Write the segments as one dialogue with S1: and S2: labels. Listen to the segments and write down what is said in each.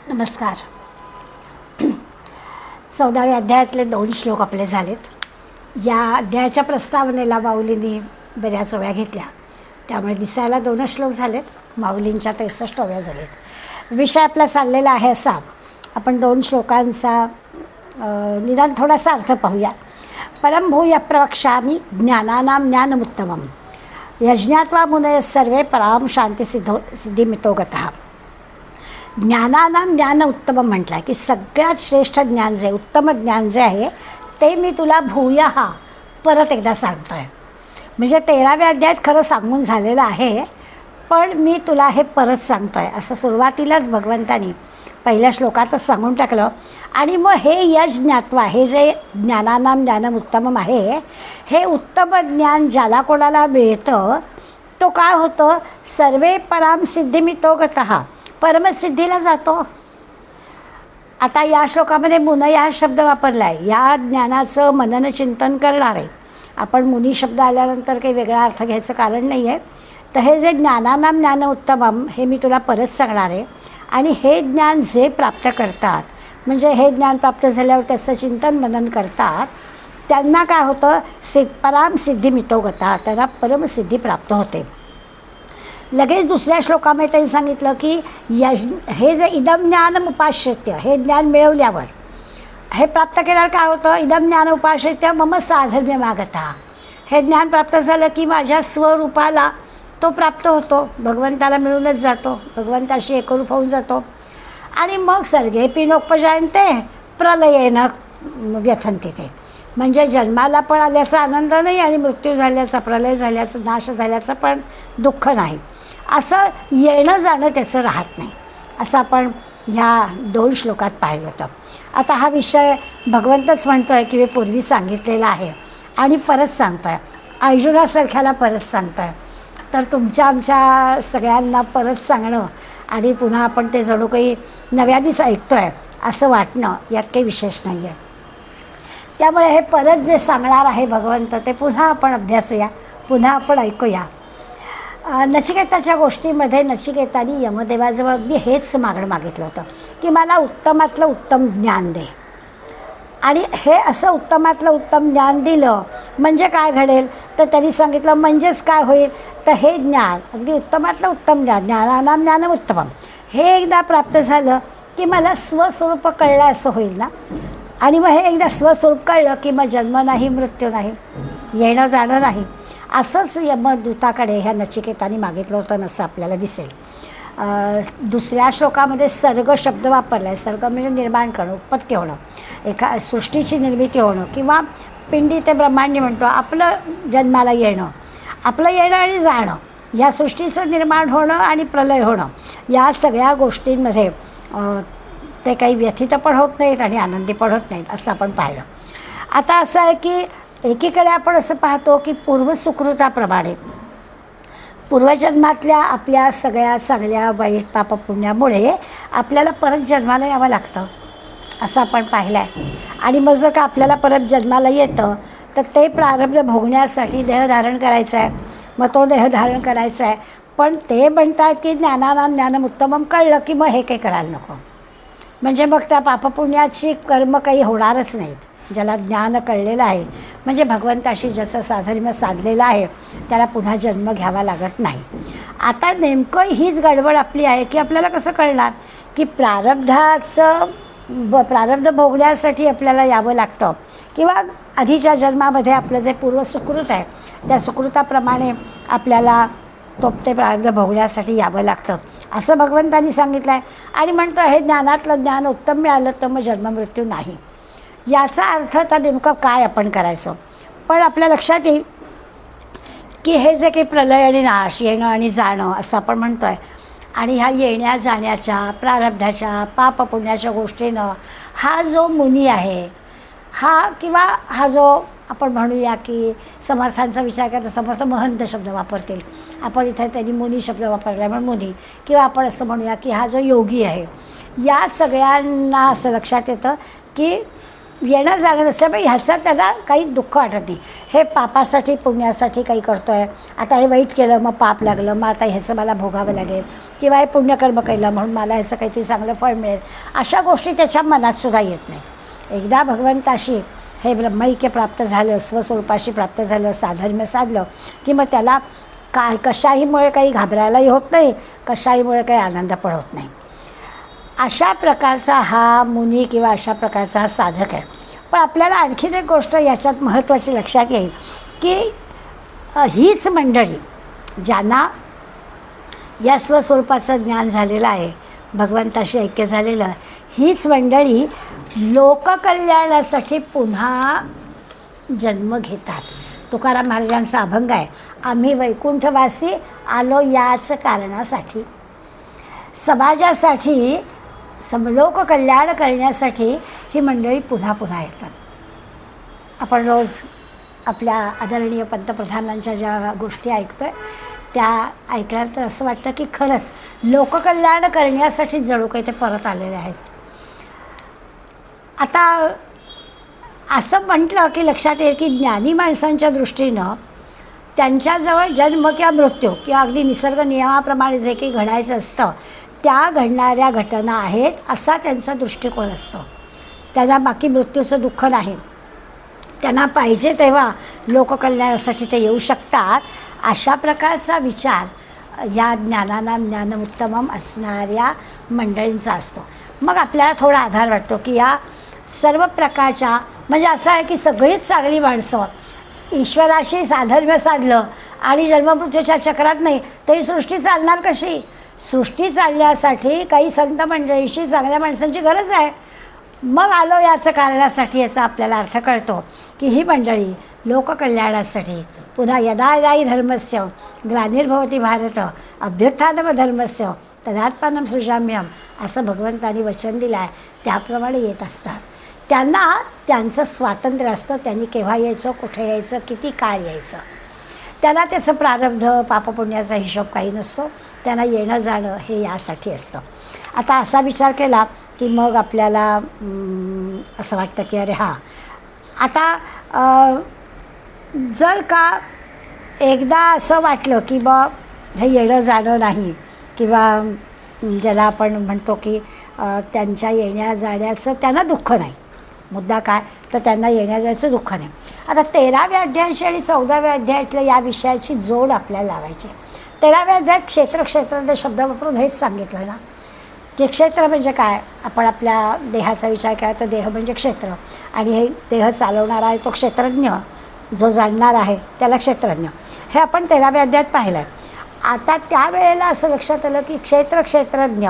S1: नमस्कार. 14व्या अध्यायातले 2 श्लोक आपले झालेत. या अध्यायाच्या प्रस्तावनेला माऊलींनी बऱ्याच ओव्या घेतल्या, त्यामुळे दिसायला 2 श्लोक झालेत. माऊलींच्या 63 ओव्या झालेत. विषय आपला चाललेला आहे असा, आपण 2 श्लोकांचा निदान थोडासा अर्थ पाहूया. परमभूय प्रवक्ष्यामि ज्ञानानां ज्ञानमुत्तमम् यज्ञात्वा मुनयः सर्वे परां सिद्धिमितो गतः. ज्ञानानां ज्ञान उत्तम म्हटलं आहे की सगळ्यात श्रेष्ठ ज्ञान जे उत्तम ज्ञान जे आहे ते मी तुला भूयः परत एकदा सांगतो आहे. म्हणजे 13व्या अध्यायात खरं सांगून झालेलं आहे, पण मी तुला हे परत सांगतो आहे असं सुरुवातीलाच भगवंतानी पहिल्या श्लोकातच सांगून टाकलं. आणि मग हे यश ज्ञात्वा, हे जे ज्ञानानां ज्ञानम उत्तमम आहे, हे उत्तम ज्ञान ज्याला कोणाला मिळतं तो काय होतं, सर्वे पराम सिद्धिमितो गतः, परमसिद्धीला जातो. आता या श्लोकामध्ये मुनय हा शब्द वापरला आहे. या ज्ञानाचं मनन चिंतन करणार आहे आपण. मुनी शब्द आल्यानंतर काही वेगळा अर्थ घ्यायचं कारण नाही आहे. तर हे जे ज्ञानानां ज्ञान उत्तमम हे मी तुला परत सांगणार आहे. आणि हे ज्ञान जे प्राप्त करतात, म्हणजे हे ज्ञान प्राप्त झाल्यावर त्याचं चिंतन मनन करतात, त्यांना काय होतं, पराम सिद्धिमितो गतः, त्यांना परमसिद्धी प्राप्त होते. लगेच दुसऱ्या श्लोकामध्ये त्यांनी सांगितलं की हे जे इदम ज्ञानम उपाश्रित्य, हे ज्ञान मिळवल्यावर हे प्राप्त केल्यावर काय होतं, इदम ज्ञान उपाश्रित्य मम साधर्म्यमागतः, हे ज्ञान प्राप्त झालं की माझ्या स्वरूपाला तो प्राप्त होतो, भगवंताला मिळूनच जातो, भगवंताशी एकरूप होऊन जातो. आणि मग सर्गेपि नोपजायन्ते प्रलयेन व्यथन्ति ते, म्हणजे जन्माला पण आल्याचा आनंद नाही आणि मृत्यू झाल्याचा, प्रलय झाल्याचा, नाश झाल्याचं पण दुःख नाही. असं येणं जाणं त्याचं राहत नाही, असं आपण ह्या 2 श्लोकात पाहिलं होतं. आता हा विषय भगवंतच म्हणतो आहे की मी पूर्वी सांगितलेला आहे आणि परत सांगतो आहे, अर्जुनासारख्याला परत सांगतो आहे. तर तुमच्या आमच्या सगळ्यांना परत सांगणं आणि पुन्हा आपण ते जणू काही नव्यानेच ऐकतो आहे असं वाटणं, यात काही विशेष नाही आहे. त्यामुळे हे परत जे सांगणार आहे भगवंत ते पुन्हा आपण अभ्यासूया, पुन्हा आपण ऐकूया. नचिकेताच्या गोष्टीमध्ये नचिकेतानी यमदेवाजवळ अगदी हेच मागितलं होतं की मला उत्तमातलं उत्तम ज्ञान दे. आणि हे असं उत्तमातलं उत्तम ज्ञान दिलं म्हणजे काय घडेल, तर त्यांनी सांगितलं म्हणजेच काय होईल, तर हे ज्ञान अगदी उत्तमातलं उत्तम ज्ञान, ज्ञानानां ज्ञानम उत्तमम, हे एकदा प्राप्त झालं की मला स्वस्वरूप कळलं असं होईल ना. आणि मग हे एकदा स्वस्वरूप कळलं की मग जन्म नाही, मृत्यू नाही, येणं जाणं नाही. असंच यमदूताकडे ह्या नचिकेतानी मागितलं होतं असं आपल्याला दिसेल. दुसऱ्या श्लोकामध्ये सर्ग शब्द वापरला आहे. सर्ग म्हणजे निर्माण करणं, उत्पत्ती होणं, एका सृष्टीची निर्मिती होणं, किंवा पिंडी ते ब्रह्मांडी म्हणतो आपलं जन्माला येणं, आपलं येणं आणि जाणं, या सृष्टीचं निर्माण होणं आणि प्रलय होणं, या सगळ्या गोष्टींमध्ये ते काही व्यथित पण होत नाहीत आणि आनंदी पण होत नाहीत असं आपण पाहिलं. आता असं आहे की एकीकडे आपण असं पाहतो की पूर्वसुकृताप्रमाणे पूर्वजन्मातल्या आपल्या सगळ्या चांगल्या वाईट पापपुण्यामुळे आपल्याला परत जन्माला यावं लागतं असं आपण पाहिलं आहे. आणि मग जर का आपल्याला परत जन्माला येतं तर ते प्रारब्ध भोगण्यासाठी देहधारण करायचं आहे. मग तो देहधारण करायचा आहे, पण ते म्हणतात की ज्ञानानां ज्ञानम उत्तमम कळलं की मग हे काही करायला नको, म्हणजे मग त्या पापपुण्याची कर्म काही होणारच नाहीत. ज्याला ज्ञान कळलेलं आहे, म्हणजे भगवंताशी ज्याचं साधर्म्य साधलेलं आहे, त्याला पुन्हा जन्म घ्यावा लागत नाही. आता नेमकं हीच गडबड आपली आहे की आपल्याला कसं कळणार की प्रारब्ध भोगण्यासाठी आपल्याला यावं लागतं, किंवा आधीच्या जन्मामध्ये आपलं जे पूर्वसुकृत आहे त्या सुकृताप्रमाणे आपल्याला ते प्रारब्ध भोगण्यासाठी यावं लागतं असं भगवंतानी सांगितलं आहे. आणि म्हणतो हे ज्ञानातलं ज्ञान उत्तम मिळालं तर मग जन्ममृत्यू नाही. याचा अर्थ आता नेमकं काय आपण करायचं, पण आपल्या लक्षात येईल की हे जे काही प्रलय आणि नाश, येणं आणि जाणं असं आपण म्हणतो आहे, आणि ह्या येण्या जाण्याच्या, प्रारब्धाच्या, पापपुण्याच्या गोष्टीनं हा जो मुनी आहे हा, किंवा हा जो आपण म्हणूया की समर्थांचा विचार करता समर्थ महंत शब्द वापरतील, आपण इथे त्यांनी मुनी शब्द वापरल्यामुळे मुनी, किंवा आपण असं म्हणूया की हा जो योगी आहे, या सगळ्यांना असं लक्षात येतं की येणं जाणं नसल्यामुळे ह्याचा त्याला काही दुःख वाटत नाही. हे पापासाठी पुण्यासाठी काही करतो आहे, आता हे वाईट केलं मग पाप लागलं, मग आता ह्याचं मला भोगावं लागेल, किंवा हे पुण्यकर्म केलं म्हणून मला ह्याचं काहीतरी चांगलं फळ मिळेल, अशा गोष्टी त्याच्या मनातसुद्धा येत नाही. एकदा भगवंताशी हे ब्रह्मैक्य प्राप्त झालं, स्वस्वरूपाशी प्राप्त झालं, साधर्म्य साधलं की मग त्याला कशाहीमुळे काही घाबरायलाही होत नाही, कशाहीमुळे काही आनंद पण होत नाही. अशा प्रकारचा हा मुनी किंवा अशा प्रकारचा हा साधक आहे. पण आपल्याला आणखीन एक गोष्ट याच्यात महत्त्वाची लक्षात येईल की हीच मंडळी ज्यांना या स्वस्वरूपाचं ज्ञान झालेलं आहे, भगवंताशी ऐक्य झालेलं, हीच मंडळी लोककल्याणासाठी पुन्हा जन्म घेतात. तुकाराम महाराजांचा अभंग आहे, आम्ही वैकुंठवासी आलो याच कारणासाठी. समाजासाठी लोककल्याण करण्यासाठी ही मंडळी पुन्हा पुन्हा येतात. आपण रोज आपल्या आदरणीय पंतप्रधानांच्या ज्या गोष्टी ऐकतो आहे त्या ऐकल्यानंतर असं वाटतं की खरंच लोककल्याण करण्यासाठी जणू काही ते परत आलेले आहेत. आता असं म्हटलं की लक्षात येईल की ज्ञानी माणसांच्या दृष्टीनं त्यांच्याजवळ जन्म किंवा मृत्यू किंवा अगदी निसर्ग नियमाप्रमाणे जे काही घडायचं असतं त्या घडणाऱ्या घटना आहेत असा त्यांचा दृष्टिकोन असतो. त्यांना बाकी मृत्यूचं दुःख नाही. त्यांना पाहिजे तेव्हा लोककल्याणासाठी ते येऊ शकतात. अशा प्रकारचा विचार या ज्ञानोत्तमम असणाऱ्या मंडळींचा असतो. मग आपल्याला थोडा आधार वाटतो की या सर्व प्रकारच्या, म्हणजे असं आहे की सगळीच चांगली माणसं ईश्वराशी साधर्म्य साधलं आणि जन्ममृत्यूच्या चक्रात नाही तरी सृष्टी चालणार कशी? सृष्टी चालण्यासाठी काही संत मंडळीशी चांगल्या माणसांची गरज आहे. मग आलो याचं कारणासाठी याचा आपल्याला अर्थ कळतो की ही मंडळी लोककल्याणासाठी पुन्हा यदा यदा हि धर्मस्य ग्लानिर्भवति भारत अभ्युत्थानम धर्मस्य तदात्मानं सृजाम्यहम् असं भगवंतांनी वचन दिलं आहे, त्याप्रमाणे येत असतात. त्यांना त्यांचं स्वातंत्र्य असतं, त्यांनी केव्हा यायचं, कुठे यायचं, किती काळ यायचं. त्यांना त्याचं प्रारब्ध पापपुण्याचा हिशोब काही नसतो. त्यांना येणं जाणं हे यासाठी असतं. आता असा विचार केला की मग आपल्याला असं वाटतं की अरे हां, आता जर का एकदा असं वाटलं की बा हे येणं जाणं नाही किंवा ज्याला आपण म्हणतो की त्यांच्या येण्या जाण्याचं त्यांना दुःख नाही, मुद्दा काय तर त्यांना येण्या जाण्याचं दुःख नाही. आता 13व्या अध्यायाशी आणि 14व्या अध्यायातल्या या विषयाची जोड आपल्याला लावायची. 13व्या अध्यायात क्षेत्र शब्द वापरून हेच सांगितलं ना की क्षेत्र म्हणजे काय. आपण आपल्या देहाचा विचार केला तर देह म्हणजे क्षेत्र आणि हे देह चालवणारा आहे तो क्षेत्रज्ञ, जो जाणणार आहे त्याला क्षेत्रज्ञ. हे आपण 13व्या अध्यायात पाहिलं आहे. आता त्यावेळेला असं लक्षात आलं की क्षेत्रज्ञ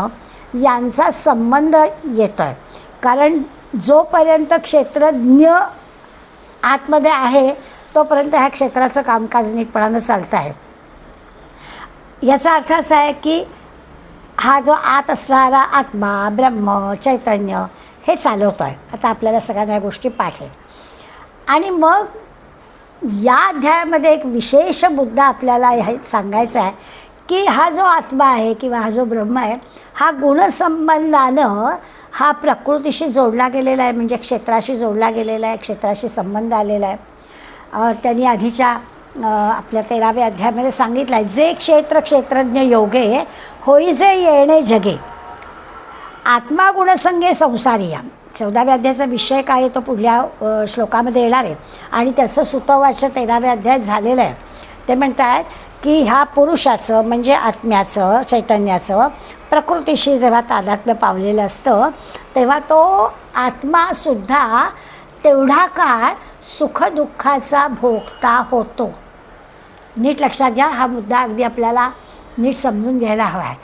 S1: यांचा संबंध येतो आहे, कारण जोपर्यंत क्षेत्रज्ञ आतमध्ये आहे तोपर्यंत ह्या क्षेत्राचं कामकाज नीटपणानं चालतं आहे. याचा अर्थ असा आहे की हा जो आत असणारा आत्मा, ब्रह्म, चैतन्य हे चालवतो आहे. आता आपल्याला सगळ्या या गोष्टी पाठ आहेत. आणि मग या अध्यायामध्ये एक विशेष मुद्दा आपल्याला हे सांगायचा आहे की हा जो आत्मा आहे किंवा हा जो ब्रह्म आहे हा गुणसंबंधानं हा प्रकृतीशी जोडला गेलेला आहे, म्हणजे क्षेत्राशी जोडला गेलेला आहे, क्षेत्राशी संबंध आलेला आहे. त्यांनी आधीच्या आपल्या 13व्या अध्यायामध्ये सांगितलं आहे, जे क्षेत्रज्ञ योगे होई जे येणे जगे आत्मा गुणसंगे संसारिया. 14व्या अध्यायाचा विषय काय आहे तो पुढल्या श्लोकामध्ये येणार आहे आणि त्याचं सुतोवाच 13व्या अध्यायात झालेलं आहे. ते म्हणतात की ह्या पुरुषाचं म्हणजे आत्म्याचं, चैतन्याचं प्रकृतीशी जेव्हा तादात्म्य पावलेलं असतं तेव्हा तो आत्मासुद्धा तेवढा काळ सुखदुःखाचा भोगता होतो. नीट लक्षात घ्या, हा मुद्दा अगदी आपल्याला नीट समजून घ्यायला हवा आहे.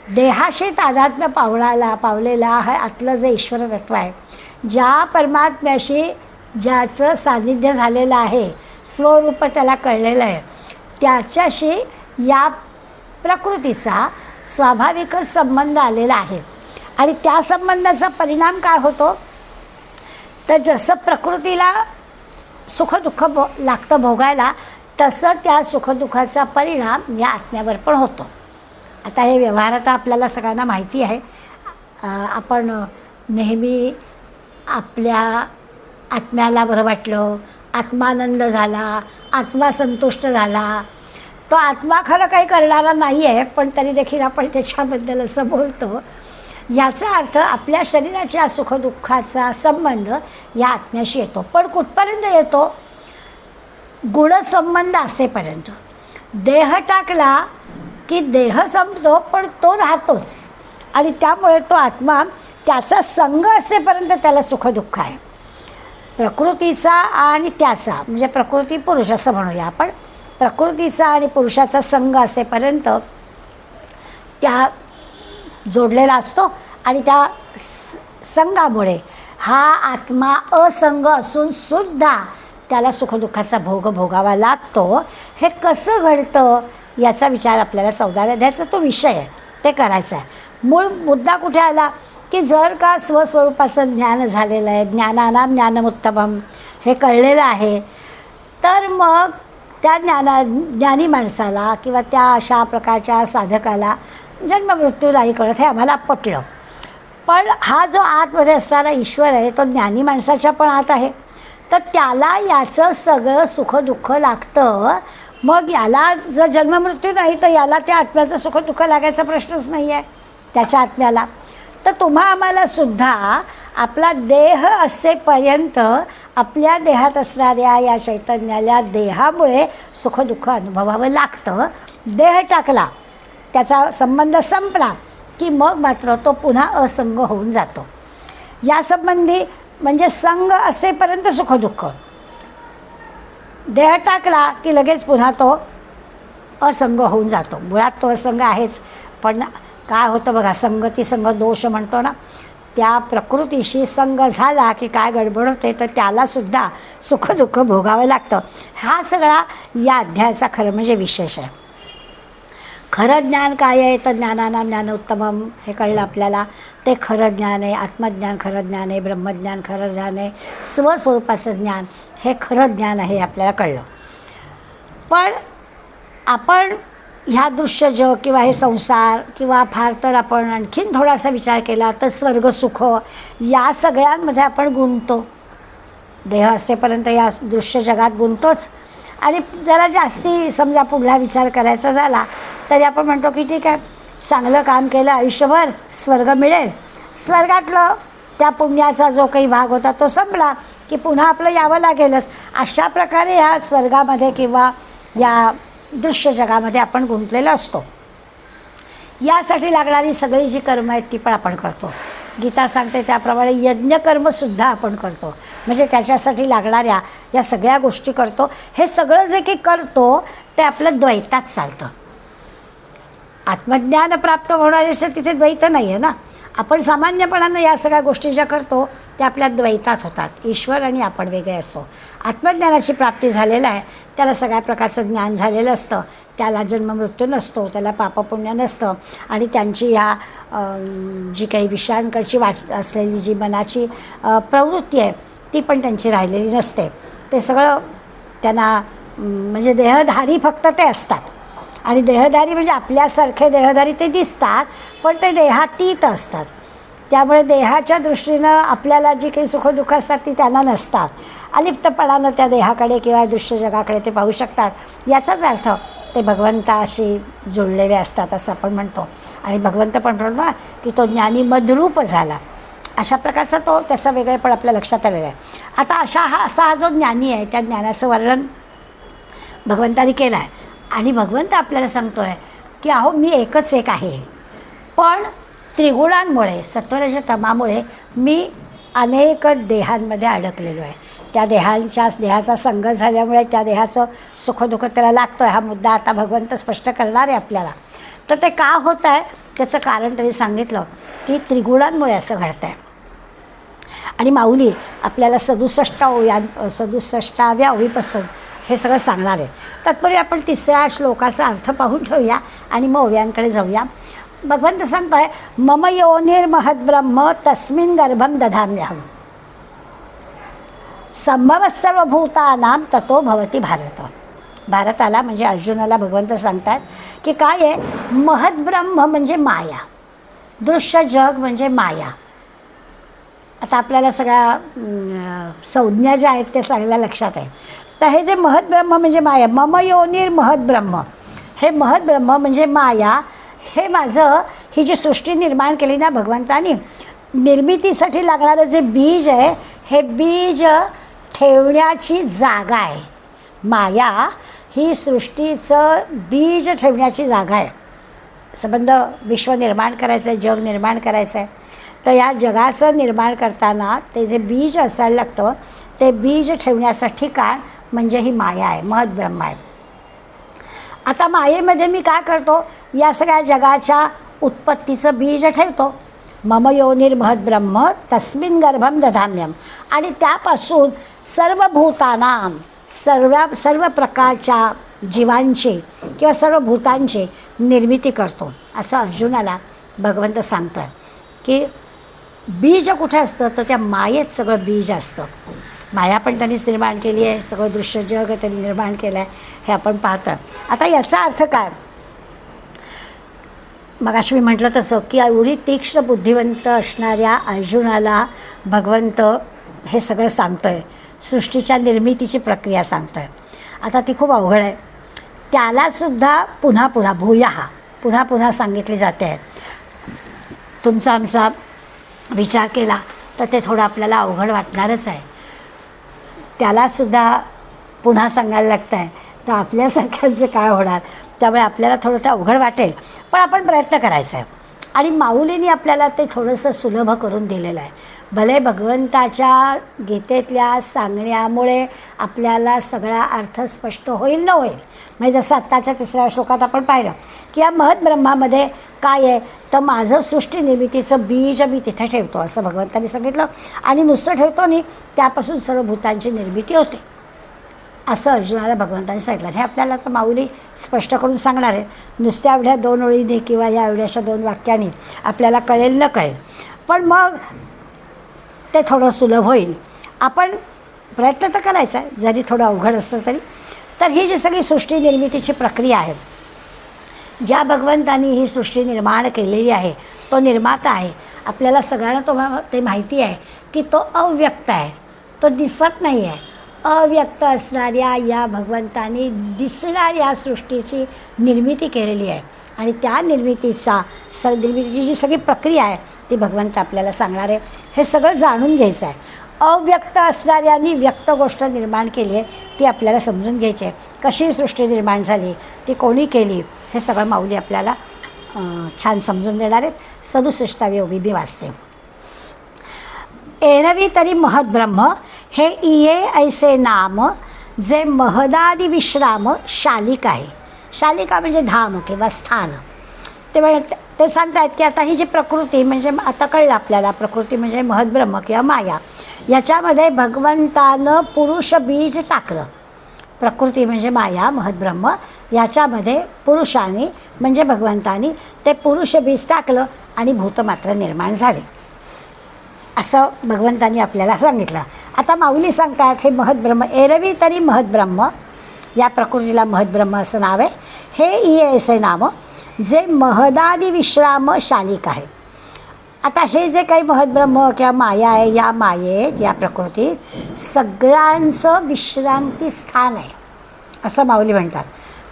S1: देहाशी तादात्म्य पावलेला हा आतलं जे ईश्वर तत्व आहे, ज्या परमात्म्याशी ज्याचं सान्निध्य झालेलं आहे, स्वरूप त्याला कळलेलं आहे, त्याच्याशी या प्रकृतीचा स्वाभाविकच संबंध आलेला आहे. आणि त्या संबंधाचा परिणाम काय होतो तर जसं प्रकृतीला सुखदुःख लागतं भोगायला तसं त्या सुखदुःखाचा परिणाम या आत्म्यावर पण होतो. आता हे व्यवहारात आपल्याला सगळ्यांना माहिती आहे. आपण नेहमी आपल्या आत्म्याला बरं वाटलं, आत्मानंद झाला, आत्मा संतुष्ट झाला. तो आत्मा खरं काही करणारा नाही आहे, पण तरी देखील आपण त्याच्याबद्दल असं बोलतो. याचा अर्थ आपल्या शरीराच्या सुखदुःखाचा संबंध या आत्म्याशी येतो. पण कुठपर्यंत येतो? गुणसंबंध असेपर्यंत. देह टाकला की देह संपतो, पण तो राहतोच. आणि त्यामुळे तो आत्मा त्याचा संग असेपर्यंत त्याला सुखदुःख आहे. प्रकृतीचा आणि त्याचा, म्हणजे प्रकृती पुरुष असं म्हणूया आपण, प्रकृतीचा आणि पुरुषाचा संग असेपर्यंत त्या जोडलेला असतो. आणि त्या संगामुळे हा आत्मा असंग असून सुद्धा त्याला सुखदुःखाचा भोग भोगावा लागतो. हे कसं घडतं याचा विचार आपल्याला 14व्या अध्यायाचा तो विषय आहे, ते करायचा आहे. मूळ मुद्दा कुठे आला की जर का स्वस्वरूपाचं ज्ञान झालेलं आहे, ज्ञानानाम ज्ञानमुत्तमम, हे कळलेलं आहे, तर मग त्या ज्ञानी माणसाला किंवा त्या अशा प्रकारच्या साधकाला जन्ममृत्यू नाही कळत, हे आम्हाला पटलं. पण हा जो आतमध्ये असणारा ईश्वर आहे तो ज्ञानी माणसाच्या पण आत आहे, तर त्याला याचं सगळं सुखदुःख लागतं. मग याला जर जन्ममृत्यू नाही तर याला त्या आत्म्याचं सुखदुःख लागायचा प्रश्नच नाही आहे त्याच्या आत्म्याला. तर तुम्हा आम्हाला सुद्धा आपला देह असेपर्यंत आपल्या देहात असणाऱ्या या चैतन्याला देहामुळे सुखदुःख अनुभवावं लागतं. देह टाकला, त्याचा संबंध संपला की मग मात्र तो पुन्हा असंग होऊन जातो. या संबंधी म्हणजे संग असेपर्यंत सुखदुःख, देह टाकला की लगेच पुन्हा तो असंग होऊन जातो. मुळात तो असंग आहेच, पण काय होतं बघा, संगती संग दोष म्हणतो ना, त्या प्रकृतीशी संग झाला की काय गडबड होते, तर त्यालासुद्धा सुखदुःख भोगावं लागतं. हा सगळा या अध्यायाचा खरं म्हणजे विशेष आहे. खरं ज्ञान काय आहे तर ज्ञानानाम ज्ञानोत्तमम, हे कळलं आपल्याला. ते खरं ज्ञान आहे, आत्मज्ञान खरं ज्ञान आहे, ब्रह्मज्ञान खरं ज्ञान आहे, स्वस्वरूपाचं ज्ञान हे खरं ज्ञान आहे, आपल्याला कळलं. पण आपण ह्या दृश्य जग किंवा हे संसार किंवा फार तर आपण आणखीन थोडासा विचार केला तर स्वर्गसुख या सगळ्यांमध्ये आपण गुंततो. देह असेपर्यंत या दृश्य जगात गुंततोच. आणि जरा जास्ती समजा पुढला विचार करायचा झाला तरी आपण म्हणतो की ठीक आहे, चांगलं काम केलं आयुष्यभर स्वर्ग मिळेल, स्वर्गातलं त्या पुण्याचा जो काही भाग होता तो संपला की पुन्हा आपलं यावं लागेलच. अशा प्रकारे ह्या स्वर्गामध्ये किंवा या दृश्य जगामध्ये आपण गुंतलेलो असतो. यासाठी लागणारी सगळी जी कर्म आहेत ती पण आपण करतो. गीता सांगते त्याप्रमाणे यज्ञकर्मसुद्धा आपण करतो, म्हणजे त्याच्यासाठी लागणाऱ्या या सगळ्या गोष्टी करतो. हे सगळं जे काही करतो ते आपलं द्वैतात चालतं. आत्मज्ञान प्राप्त होणाऱ्याचं तिथे द्वैत नाही आहे ना. आपण सामान्यपणानं या सगळ्या गोष्टी ज्या करतो त्या आपल्या द्वैतात होतात. ईश्वर आणि आपण वेगळे असतो. आत्मज्ञानाची प्राप्ती झालेलं आहे त्याला सगळ्या प्रकारचं ज्ञान झालेलं असतं, त्याला जन्ममृत्यू नसतो, त्याला पापपुण्य नसतं. आणि त्यांची ह्या जी काही विषयांकडची असलेली जी मनाची प्रवृत्ती आहे ती पण त्यांची राहिलेली नसते. ते सगळं त्यांना म्हणजे देहधारी फक्त ते असतात. आणि देहधारी म्हणजे आपल्यासारखे देहधारी ते दिसतात, पण ते देहातीत असतात. त्यामुळे देहाच्या दृष्टीनं आपल्याला जी काही सुखदुःख असतात ती त्यांना नसतात. अलिप्तपणानं त्या देहाकडे किंवा दृश्य जगाकडे ते पाहू शकतात. याचाच अर्थ ते भगवंताशी जुळलेले असतात असं आपण म्हणतो. आणि भगवंत पण म्हणतो ना की तो ज्ञानी मद्रूप झाला, अशा प्रकारचा तो त्याचा वेगळेपण आपल्या लक्षात आलेला आहे. आता असा हा जो ज्ञानी आहे त्या ज्ञानाचं वर्णन भगवंतानी केलं आहे. आणि भगवंत आपल्याला सांगतो आहे की अहो मी एकच एक आहे, पण त्रिगुणांमुळे सत्वरजतमामुळे मी अनेक देहांमध्ये अडकलेलो आहे. त्या देहाचा संघ झाल्यामुळे त्या देहाचं सुखदुःख त्याला लागतो आहे. हा मुद्दा आता भगवंत स्पष्ट करणार आहे आपल्याला. तर ते का होत आहे त्याचं कारण त्यांनी सांगितलं की त्रिगुणांमुळे असं घडतं आहे. आणि माऊली आपल्याला 67व्या ओवीपासून हे सगळं सांगणार आहे. तत्पूर्वी आपण 3ऱ्या श्लोकाचा अर्थ पाहून ठेवूया आणि मग ओव्यांकडे जाऊया. भगवंत सांगतोय मम योनिर्महद्ब्रह्म तस्मिन् गर्भं दधाम्यहम् संभवः सर्वभूतानां ततो भवति भारत. भारताला म्हणजे अर्जुनाला भगवंत सांगतात की काय आहे, महद्ब्रह्म म्हणजे माया, दृश्य जग म्हणजे माया. आता आपल्याला सगळ्या संज्ञा ज्या आहेत त्या चांगल्या लक्षात आहेत. तर हे जे महद्ब्रह्म म्हणजे माया, मम योनीर महद्ब्रह्म, हे महद्ब्रह्म म्हणजे माया, हे माझं ही जी सृष्टी निर्माण केली ना भगवंतानी, निर्मितीसाठी लागणारं जे बीज आहे, हे बीज ठेवण्याची जागा आहे. माया ही सृष्टीचं बीज ठेवण्याची जागा आहे. संबंध विश्व निर्माण करायचं आहे, जग निर्माण करायचं आहे, तर या जगाचं निर्माण करताना ते जे बीज असायला लागतं, ते बीज ठेवण्याचं ठिकाण म्हणजे ही माया आहे, महद्ब्रह्म आहे. आता मायेमध्ये मी काय करतो, या सगळ्या जगाच्या उत्पत्तीचं बीज ठेवतो. मम योनिर महद्ब्रह्म तस्मिन् गर्भम दधाम्यम, आणि त्यापासून सर्व भूतानां, सर्व प्रकारच्या जीवांची किंवा सर्व भूतांची निर्मिती करतो, असं अर्जुनाला भगवंत सांगतो आहे. की बीज कुठे असतं, तर त्या मायेत सगळं बीज असतं. माया पण त्यांनीच निर्माण केली आहे, सगळं दृश्य जग त्यांनी निर्माण केलं आहे, हे आपण पाहतो आहे. आता याचा अर्थ काय, मगाशी मी म्हटलं तसं की एवढी तीक्ष्ण बुद्धिवंत असणाऱ्या अर्जुनाला भगवंत हे सगळं सांगतो आहे, सृष्टीच्या निर्मितीची प्रक्रिया सांगतो आहे. आता ती खूप अवघड आहे, त्यालासुद्धा पुन्हा पुन्हा सांगितली जाते आहे. तुमचा आमचा विचार केला तर ते थोडं आपल्याला अवघड वाटणारच आहे. त्यालासुद्धा पुन्हा सांगायला लागतं आहे, तर आपल्यासारख्यांचं काय होणार. त्यामुळे आपल्याला थोडं ते अवघड वाटेल, पण आपण प्रयत्न करायचा आहे. आणि माऊलींनी आपल्याला ते थोडंसं सुलभ करून दिलेलं आहे. भले भगवंताच्या गीतेतल्या सांगण्यामुळे आपल्याला सगळा अर्थ स्पष्ट होईल न होईल, म्हणजे जसं आत्ताच्या 3ऱ्या श्लोकात आपण पाहिलं की या महद्ब्रह्मामध्ये काय आहे, तर माझं सृष्टी निर्मितीचं बीज मी तिथे ठेवतो असं भगवंतांनी सांगितलं. आणि नुसतं ठेवतो नाही, त्यापासून सर्व भूतांची निर्मिती होते असं अर्जुनाला भगवंतांनी सांगितलं. हे आपल्याला तर माऊली स्पष्ट करून सांगणार आहे. नुसत्या एवढ्या 2 ओळीने किंवा या एवढ्याशा 2 वाक्यांनी आपल्याला कळेल न कळेल, पण मग ते थोडं सुलभ होईल. आपण प्रयत्न तर करायचा आहे, जरी थोडं अवघड असतं तरी. तर ही जी सगळी सृष्टी निर्मितीची प्रक्रिया आहे, ज्या भगवंतांनी ही सृष्टी निर्माण केलेली आहे, तो निर्माता आहे. आपल्याला सगळ्यांना ते माहिती आहे की तो अव्यक्त आहे, तो दिसत नाही आहे. अव्यक्त असणाऱ्या या भगवंतांनी दिसणाऱ्या सृष्टीची निर्मिती केलेली आहे. आणि त्या निर्मितीची जी सगळी प्रक्रिया आहे ती भगवंत आपल्याला सांगणार आहे. हे सगळं जाणून घ्यायचं आहे. अव्यक्त असणाऱ्यांनी व्यक्त गोष्ट निर्माण केली आहे, ती आपल्याला समजून घ्यायची आहे. कशी सृष्टी निर्माण झाली, ती कोणी केली, हे सगळं माऊली आपल्याला छान समजून देणार आहेत. 67वी ओवी मी वाचते. एरवी तरी महद्ब्रह्म हे इये ऐसे नाम, जे महदादी विश्राम शालिका आहे. शालिका म्हणजे धाम किंवा स्थान. ते सांगतायत की आता ही जी प्रकृती, म्हणजे आता कळलं आपल्याला, प्रकृती म्हणजे महद्ब्रह्म किंवा माया, याच्यामध्ये भगवंतानं पुरुष बीज टाकलं. प्रकृती म्हणजे माया, महद्ब्रह्म, याच्यामध्ये पुरुषाने म्हणजे भगवंतानी ते पुरुष बीज टाकलं आणि भूतमात्र निर्माण झाले असं भगवंतानी आपल्याला सांगितलं. आता माऊली सांगतात हे महद्ब्रह्म, एरवी तरी महद्ब्रह्म, या प्रकृतीला महद्ब्रह्म असं नाव आहे. हे इये असे नाव, जे महदादी विश्राम शालिक आहे. आता हे जे काही महद्ब्रह्म किंवा माया आहे, या मायेत, या प्रकृतीत सगळ्यांचं विश्रांती स्थान आहे असं माऊली म्हणतात.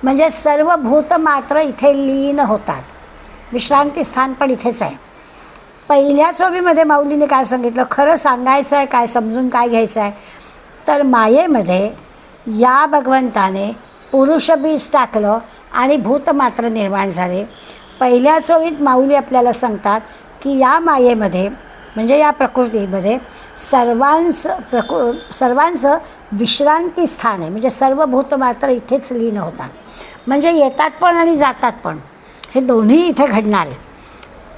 S1: म्हणजे सर्व भूत मात्र इथे लीन होतात, विश्रांती स्थान पण इथेच आहे. पहिल्या चोवीमध्ये माऊलीने काय सांगितलं, खरं सांगायचं आहे काय, समजून काय घ्यायचं आहे, तर मायेमध्ये या भगवंताने पुरुष बीज टाकलं आणि भूत मात्र निर्माण झाले. पहिल्या चोवीत माऊली आपल्याला सांगतात की या मायेमध्ये म्हणजे या प्रकृतीमध्ये सर्वांचं विश्रांती स्थान आहे. म्हणजे सर्व भूत मात्र इथेच लीन होतात, म्हणजे येतात पण आणि जातात पण, हे दोन्ही इथे घडणार आहे.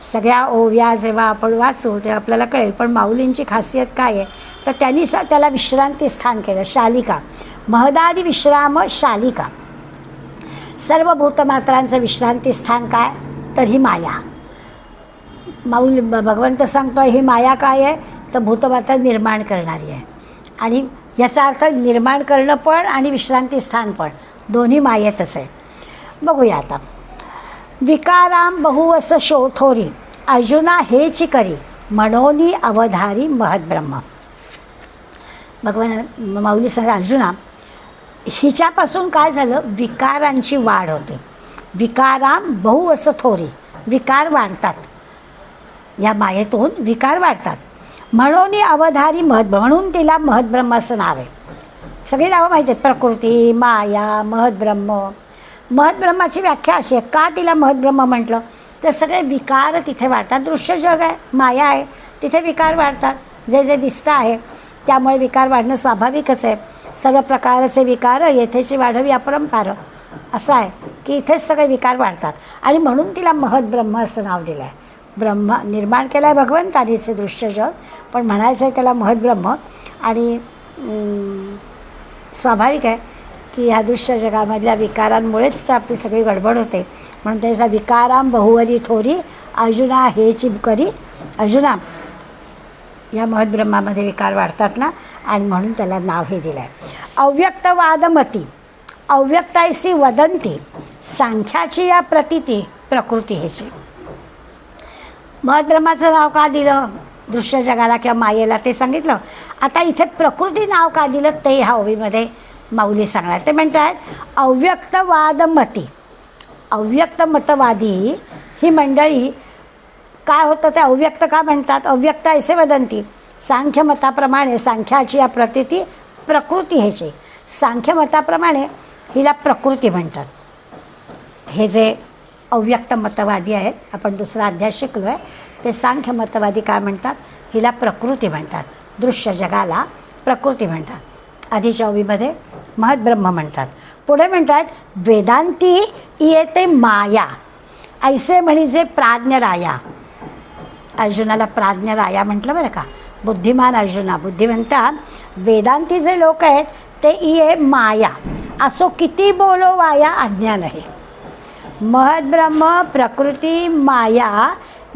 S1: सगळ्या ओव्या जेव्हा आपण वाचू तेव्हा आपल्याला कळेल. पण माऊलींची खासियत काय आहे, तर त्यांनी त्याला विश्रांती स्थान केलं, शालिका. महदादी विश्राम शालिका. सर्व भूतमात्रांचं विश्रांती स्थान काय, तर ही माया. माऊली भगवंत सांगतो ही माया काय आहे, तर भूतमात्रा निर्माण करणारी आहे. आणि याचा अर्थ निर्माण करणं पण आणि विश्रांती स्थान पण दोन्ही मायेतच आहे. बघूया आता. विकाराम बहुवस शोथोरी, अर्जुना हेची करी, मनोनी अवधारी महद्ब्रह्म. भगवान माऊली सांगा अर्जुना, हिच्यापासून काय झालं, विकारांची वाढ होते. विकाराम बहु असं थोरी, विकार वाढतात, या मायेतून विकार वाढतात. म्हणून अवधारी म्हणून तिला महद्ब्रह्म असं नाव आहे. सगळी नावं माहिती आहेत, प्रकृती, माया, महद्ब्रह्म. महद्ब्रह्माची व्याख्या अशी आहे, का तिला महद्ब्रह्म म्हटलं तर सगळे विकार तिथे वाढतात. दृश्य जग आहे, माया आहे, तिथे विकार वाढतात. जे जे दिसतं आहे त्यामुळे विकार वाढणं स्वाभाविकच आहे. सर्व प्रकारचे विकार येथेची वाढवी अपरंपार, असं आहे की इथेच सगळे विकार वाढतात. आणि म्हणून तिला महद्ब्रह्म असं नाव दिलं आहे. ब्रह्म निर्माण केलं आहे भगवंतानीचे दृश्य जग, पण म्हणायचं आहे त्याला महद्ब्रह्म. आणि स्वाभाविक आहे की ह्या दृश्य जगामधल्या विकारांमुळेच तर आपली सगळी गडबड होते. म्हणून त्याचा विकाराम बहुवरी थोरी अर्जुना हेची करी. अर्जुना, या महद्ब्रह्मामध्ये विकार वाढतात ना, आणि म्हणून त्याला नाव हे दिलं आहे. अव्यक्तवादमती अव्यक्तायसी वदंती सांख्याची या प्रतिती प्रकृती ह्याची. महद्ब्रह्माचं नाव का दिलं दृश्य जगाला किंवा मायेला ते सांगितलं. आता इथे प्रकृती नाव का दिलं ते ह्या ओवीमध्ये माऊली सांगणार. ते म्हणतात अव्यक्तवादमती, अव्यक्त मतवादी ही मंडळी काय होतं ते अव्यक्त का म्हणतात. अव्यक्त ऐसे वदंती सांख्यमताप्रमाणे सांख्याची या प्रतिती प्रकृती ह्याची. सांख्यमताप्रमाणे हिला प्रकृती म्हणतात. हे जे अव्यक्त मतवादी आहेत, आपण दुसरा अध्याय शिकलो आहे, ते सांख्यमतवादी काय म्हणतात, हिला प्रकृती म्हणतात. दृश्य जगाला प्रकृती म्हणतात. आधीच्या ओवीमध्ये महद्ब्रह्म म्हणतात. पुढे म्हणतात वेदांती येते माया ऐसे म्हणजे प्राज्ञ राया. अर्जुनाला प्राज्ञ राया म्हटलं बरं का, बुद्धिमान अर्जुना. बुद्धिमंता वेदांती जे लोक आहेत ते ये माया असो किती बोलो वाया अज्ञान आहे. महद्ब्रह्म, प्रकृती, माया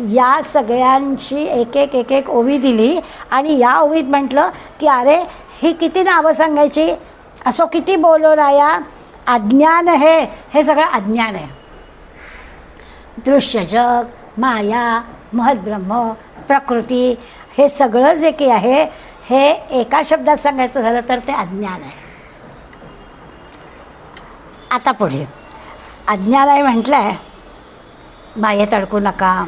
S1: या सगळ्यांची एक एक ओवी दिली. आणि या ओवीत म्हटलं की अरे ही किती नावं सांगायची, असो किती बोलो राया अज्ञान आहे. हे सगळं अज्ञान आहे. दृश्य जग, माया, महद्ब्रह्म, प्रकृती हे सगळं जे काही आहे हे एका शब्दात सांगायचं झालं तर ते अज्ञान आहे. आता पुढे अज्ञान आहे म्हटलं आहे, मायेत अडकू नका.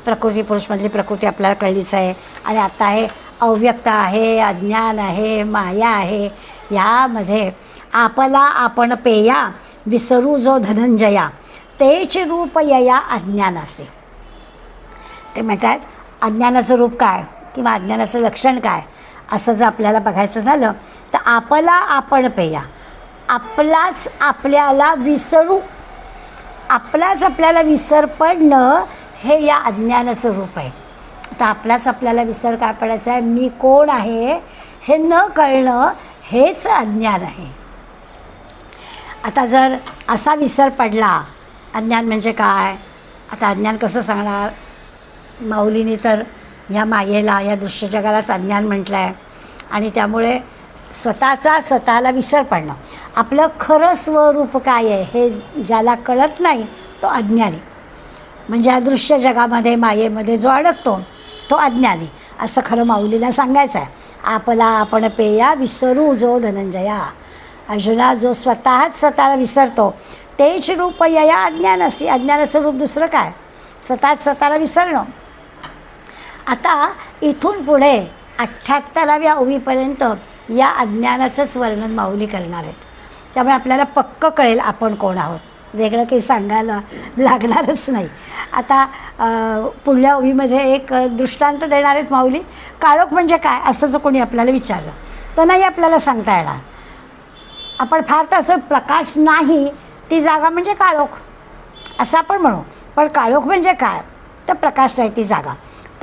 S1: प्रकृती पुरुषमधली प्रकृती आपल्याला कळलीच आहे. आणि आता आहे अव्यक्त आहे, अज्ञान आहे, माया आहे. यामध्ये आपला आपण पेया विसरू जो धनंजया तेच रूप यया अज्ञानासे. ते म्हणतात अज्ञानाचं रूप काय किंवा अज्ञानाचं लक्षण काय असं जर आपल्याला बघायचं झालं तर आपला आपण पेया, आपलाच आपल्याला विसरू, आपलाच आपल्याला विसर पडणं हे या अज्ञानाचं रूप आहे. आता आपलाच आपल्याला विसर काय पडायचा आहे, मी कोण आहे हे न कळणं हेच अज्ञान आहे. आता जर असा विसर पडला, अज्ञान म्हणजे काय, आता अज्ञान कसं सांगणार. माऊलीने तर ह्या मायेला, या दृश्य जगालाच अज्ञान म्हटलं आहे. आणि त्यामुळे स्वतःला विसर पडणं, आपलं खरं स्वरूप काय आहे हे ज्याला कळत नाही तो अज्ञानी. म्हणजे या दृश्य जगामध्ये मायेमध्ये जो अडकतो तो अज्ञानी असं खरं माऊलीला सांगायचं आहे. आपला आपण पेया विसरू जो धनंजया. अर्जुना, जो स्वतःच स्वतःला विसरतो तेच रूप यया अज्ञानासी. अज्ञानाचं रूप दुसरं काय, स्वतःच स्वतःला विसरणं. आता इथून पुढे 78व्या ओवीपर्यंत या अज्ञानाचंच वर्णन माऊली करणार आहेत. त्यामुळे आपल्याला पक्क कळेल आपण कोण आहोत, वेगळं काही सांगायला लागणारच नाही. आता पुढल्या ओवीमध्ये एक दृष्टांत देणार आहेत माऊली. काळोख म्हणजे काय असं जर कोणी आपल्याला विचारलं तर नाही आपल्याला सांगता येणार. आपण फार तर असं प्रकाश नाही ती जागा म्हणजे काळोख असं आपण म्हणू. पण काळोख म्हणजे काय तर प्रकाश नाही ती जागा.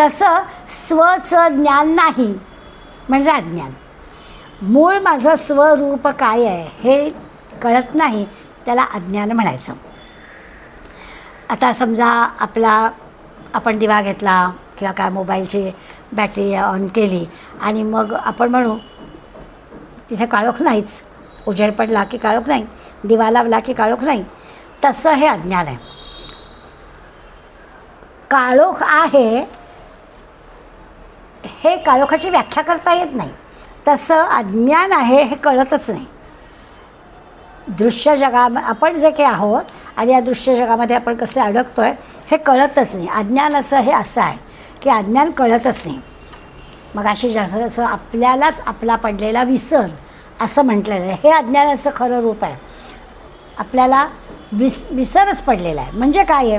S1: तसं स्वचं ज्ञान नाही म्हणजे अज्ञान. मूळ माझं स्वरूप काय आहे हे कळत नाही त्याला अज्ञान म्हणायचं. आता समजा आपण दिवा घेतला किंवा काय मोबाईलची बॅटरी ऑन केली आणि मग आपण म्हणू तिथे काळोख नाहीच, उजेड पडला की काळोख नाही, दिवा लावला की काळोख नाही. तसं हे अज्ञान आहे. काळोख आहे हे काळोखाची व्याख्या करता येत नाही. तसं अज्ञान आहे हे कळतच नाही. दृश्य आपण जे काही आहोत आणि या दृश्य जगामध्ये आपण कसे अडकतो आहे हे कळतच नाही. अज्ञानाचं हे असं आहे की अज्ञान कळतच नाही. मग अशी जसं आपल्यालाच आपला पडलेला विसर असं म्हटलेलं आहे, हे अज्ञानाचं खरं रूप आहे. आपल्याला विसरच पडलेला आहे. म्हणजे काय आहे,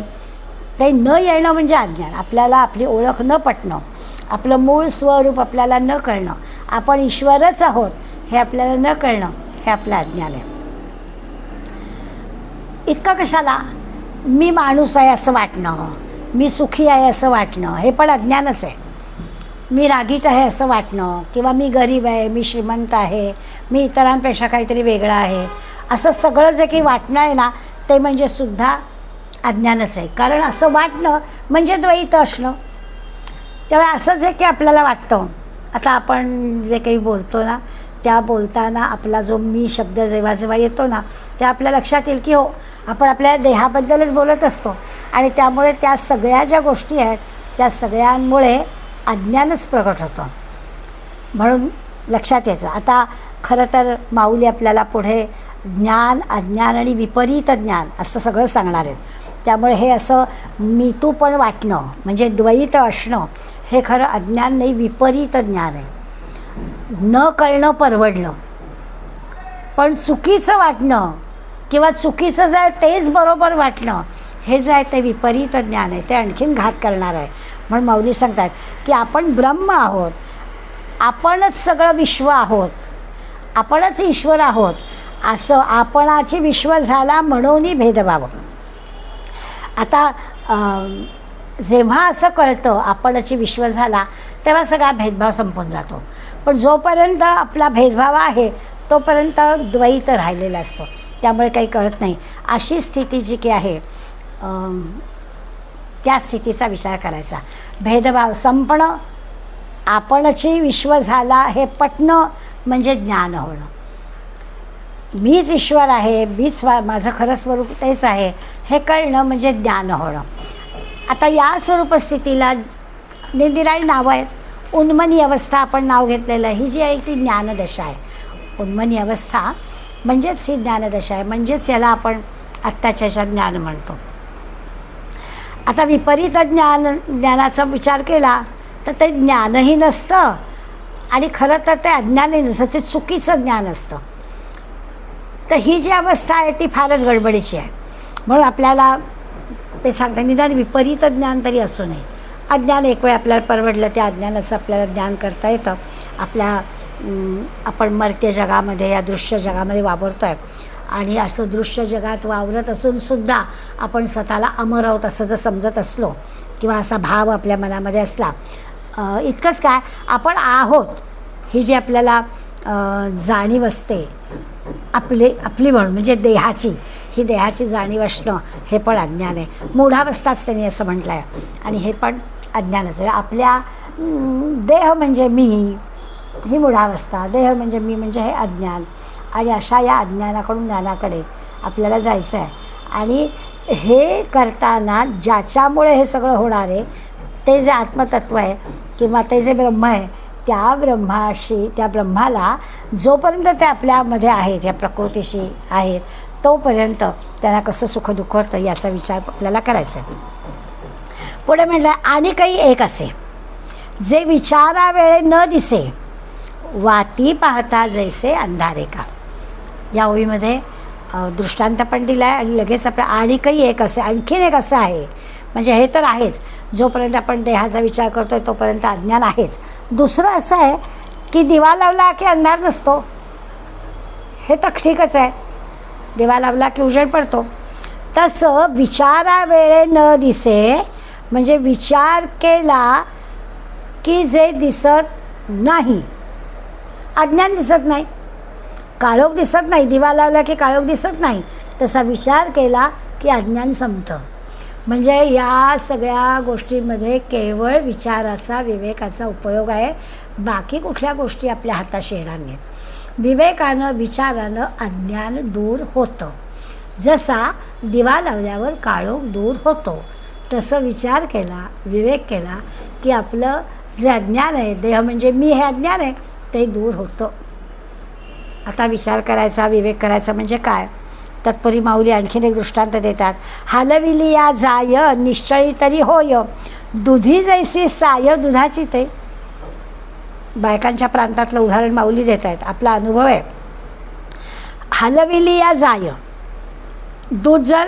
S1: ते न येणं म्हणजे अज्ञान. आपल्याला आपली ओळख न पटणं, आपलं मूळ स्वरूप आपल्याला न कळणं, आपण ईश्वरच आहोत हे आपल्याला न कळणं, हे आपलं अज्ञान आहे. इतकं कशाला, मी माणूस आहे असं वाटणं, मी सुखी आहे असं वाटणं, हे पण अज्ञानच आहे. मी रागीट आहे असं वाटणं, किंवा मी गरीब आहे, मी श्रीमंत आहे, मी इतरांपेक्षा काहीतरी वेगळं आहे, असं सगळं जे काही वाटणं आहे ना, ते म्हणजे सुद्धा अज्ञानच आहे. कारण असं वाटणं म्हणजे द्वैत असणं. त्यामुळे असं जे काही आपल्याला वाटतं, आता आपण जे काही बोलतो ना, त्या बोलताना आपला जो मी शब्द जेव्हा जेव्हा येतो ना, त्या आपल्या लक्षात येईल की हो, आपण आपल्या देहाबद्दलच बोलत असतो. आणि त्यामुळे त्या सगळ्या ज्या गोष्टी आहेत त्या सगळ्यांमुळे अज्ञानच प्रकट होतं. म्हणून लक्षात यायचं. आता खरं तर माऊली आपल्याला पुढे ज्ञान, अज्ञान आणि विपरीत ज्ञान असं सगळं सांगणार आहेत. त्यामुळे हे असं मी तू पण वाटणं म्हणजे द्वैत असणं हे खरं अज्ञान नाही, विपरीत ज्ञान आहे. न कळणं परवडलं, पण चुकीचं वाटणं किंवा चुकीचं जे आहे तेच बरोबर वाटणं हे जे आहे ते विपरीत ज्ञान आहे. ते आणखीन घात करणार आहे. म्हणून माऊली सांगतात की आपण ब्रह्म आहोत, आपणच सगळं विश्व आहोत, आपणच ईश्वर आहोत, असं आपणाची विश्व झाला म्हणूनही भेदभाव. आता जेव्हा असं कळतं आपणाची विश्व झाला तेव्हा सगळा भेदभाव संपून जातो. पण जोपर्यंत आपला भेदभाव आहे तोपर्यंत द्वैत राहिलेला असतो. त्यामुळे काही कळत नाही. अशी स्थिती जी की आहे त्या स्थितीचा विचार करायचा. भेदभाव संपणं, आपणची विश्व झाला हे पटणं म्हणजे ज्ञान होणं. मीच ईश्वर आहे, मीच माझं खरं स्वरूप तेच आहे हे कळणं म्हणजे ज्ञान होणं. आता या स्वरूपस्थितीला निरनिराळी नावं आहेत. उन्मनी अवस्था आपण नाव घेतलेलं आहे, ही जी आहे ती ज्ञानदशा आहे. उन्मनी अवस्था म्हणजेच ही ज्ञानदशा आहे, म्हणजेच याला आपण आत्ताच्या ज्ञान म्हणतो. आता विपरीत ज्ञानाचा विचार केला तर ते ज्ञानही नसतं आणि खरं तर ते अज्ञानही नसतं, ते चुकीचं ज्ञान असतं. तर ही जी अवस्था आहे ती फारच गडबडीची आहे. म्हणून आपल्याला ते सांगता निदान विपरीत ज्ञान तरी असू नये. अज्ञान एक वेळ आपल्याला परवडलं, त्या अज्ञानाचं आपल्याला ज्ञान करता येतं. आपण मर्त्य जगामध्ये, या दृश्य जगामध्ये वावरतो आहे आणि असं दृश्य जगात वावरत असूनसुद्धा आपण स्वतःला अमर आहोत असं जर समजत असलो किंवा असा भाव आपल्या मनामध्ये असला, इतकंच काय आपण आहोत ही जी आपल्याला जाणीव असते आपली म्हणून म्हणजे देहाची, ही देहाची जाणीव असणं हे पण अज्ञान आहे. मूढावस्थाच त्यांनी असं म्हटलं आहे आणि हे पण अज्ञानच आहे. आपल्या देह म्हणजे मी ही मूढावस्था, देह म्हणजे मी म्हणजे हे अज्ञान. आणि अशा या अज्ञानाकडून ज्ञानाकडे आपल्याला जायचं आहे. आणि हे करताना ज्याच्यामुळे हे सगळं होणार आहे ते जे आत्मतत्व आहे किंवा ते जे ब्रह्म आहे, त्या ब्रह्माला जोपर्यंत ते आपल्यामध्ये आहेत, या प्रकृतीशी आहेत, तोपर्यंत त्यांना कसं सुखदुःख होतं याचा विचार आपल्याला करायचा आहे. पुढे म्हटलं आणि काही एक असे जे विचारावेळे न दिसे, वाती पाहता जैसे अंधारे का. या ओळीमध्ये दृष्टांत पण दिला आहे आणि लगेच आपल्या आणि काही एक असे, आणखीन एक असं आहे. म्हणजे हे तर आहेच, जोपर्यंत आपण देहाचा विचार करतो आहे तोपर्यंत अज्ञान आहेच. दुसरं असं आहे की दिवा लावला की अंधार नसतो, हे तर ठीकच आहे, दिवा लावला की उजेड पडतो. तसं विचारावेळे न दिसे म्हणजे विचार केला की जे दिसत नाही, अज्ञान दिसत नाही, काळोख दिसत नाही. दिवा लावला की काळोख दिसत नाही, तसा विचार केला की अज्ञान संपतं. म्हणजे या सगळ्या गोष्टींमध्ये केवळ विचाराचा, विवेकाचा उपयोग आहे. बाकी कुठल्या गोष्टी आपल्या हाताशी येणार नाहीत. विवेकानं, विचारानं अज्ञान दूर होतं. जसा दिवा लावल्यावर काळोख दूर होतो, तसं विचार केला, विवेक केला की आपलं जे अज्ञान आहे, देह म्हणजे मी हे अज्ञान आहे, ते दूर होतं. आता विचार करायचा, विवेक करायचा म्हणजे काय? तत्परी माऊली आणखीन एक दृष्टांत देतात. हालविली या जाय निश्चळी तरी होय, दुधी जैसी साय दुधाची ते. बायकांच्या प्रांतातलं उदाहरण माऊली देत आहेत, आपला अनुभव आहे. हलविली या जाय, दूध जर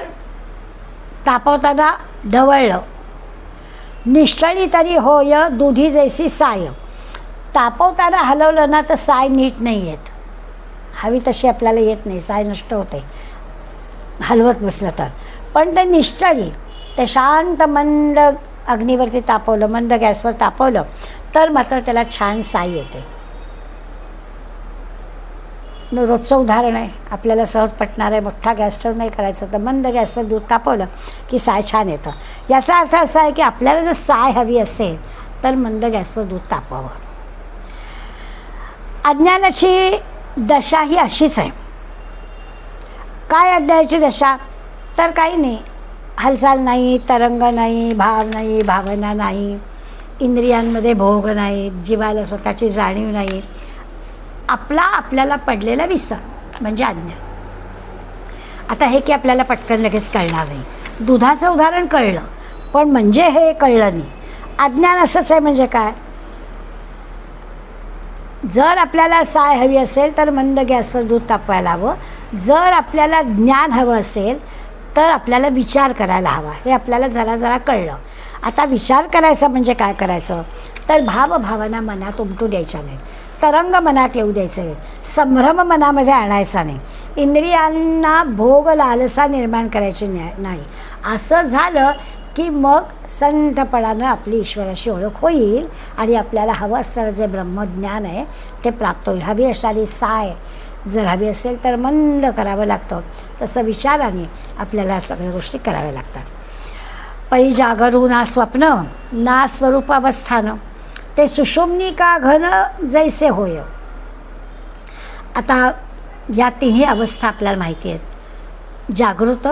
S1: तापवताना ढवळलं, निश्चळी तरी होय दुधी जैसी साय. तापवताना हलवलं ना तर साय नीट नाही येत, हवी तशी आपल्याला येत नाही, साय नष्ट होते हलवत बसलं तर. पण ते निश्चळी, ते शांत मंद अग्नीवरती तापवलं, मंद गॅसवर तापवलं तर मात्र त्याला छान साय येते. रोजचं उदाहरण आहे, आपल्याला सहज पटणार आहे. मोठा गॅस स्टव नाही करायचं, तर मंद गॅसवर दूध तापवलं की साय छान येतं. याचा अर्थ असा आहे की आपल्याला जर साय हवी असेल तर मंद गॅसवर दूध तापवावं. अज्ञानाची दशा ही अशीच आहे. काय अज्ञानाची दशा? तर काही नाही, हालचाल नाही, तरंग नाही, भाव नाही, भावना नाही, इंद्रियांमध्ये भोग नाही, जीवाला स्वतःची जाणीव नाही. आपल्याला पडलेला विसर म्हणजे अज्ञान. आता हे की आपल्याला पटकन लगेच कळणार नाही. दुधाचं उदाहरण कळलं, पण म्हणजे हे कळलं नाही. अज्ञान असंच आहे. म्हणजे काय? जर आपल्याला साय हवी असेल तर मंद गॅसवर दूध तापवायला हवं. जर आपल्याला ज्ञान हवं असेल तर आपल्याला विचार करायला हवा. हे आपल्याला जरा जरा कळलं. आता विचार करायचा म्हणजे काय करायचं? तर भावभावना मनात उमटू द्यायच्या नाही, तरंग मनात येऊ द्यायचे नाही, संभ्रम मनामध्ये आणायचा नाही, इंद्रियांना भोग लालसा निर्माण करायची नाही. असं झालं की मग संतपणानं आपली ईश्वराशी ओळख होईल आणि आपल्याला हवं असणारं जे ब्रह्मज्ञान आहे ते प्राप्त होईल. हवी असणारी साय जर हवी असेल तर मंद करावं लागतं. तसं विचाराने आपल्याला सगळ्या गोष्टी कराव्या लागतात. पै जागरू ना स्वप्न ना स्वरूपावस्थान, ते सुषुम्नी का घन जैसे होय. आता या तिन्ही अवस्था आपल्याला माहिती आहेत, जागृत,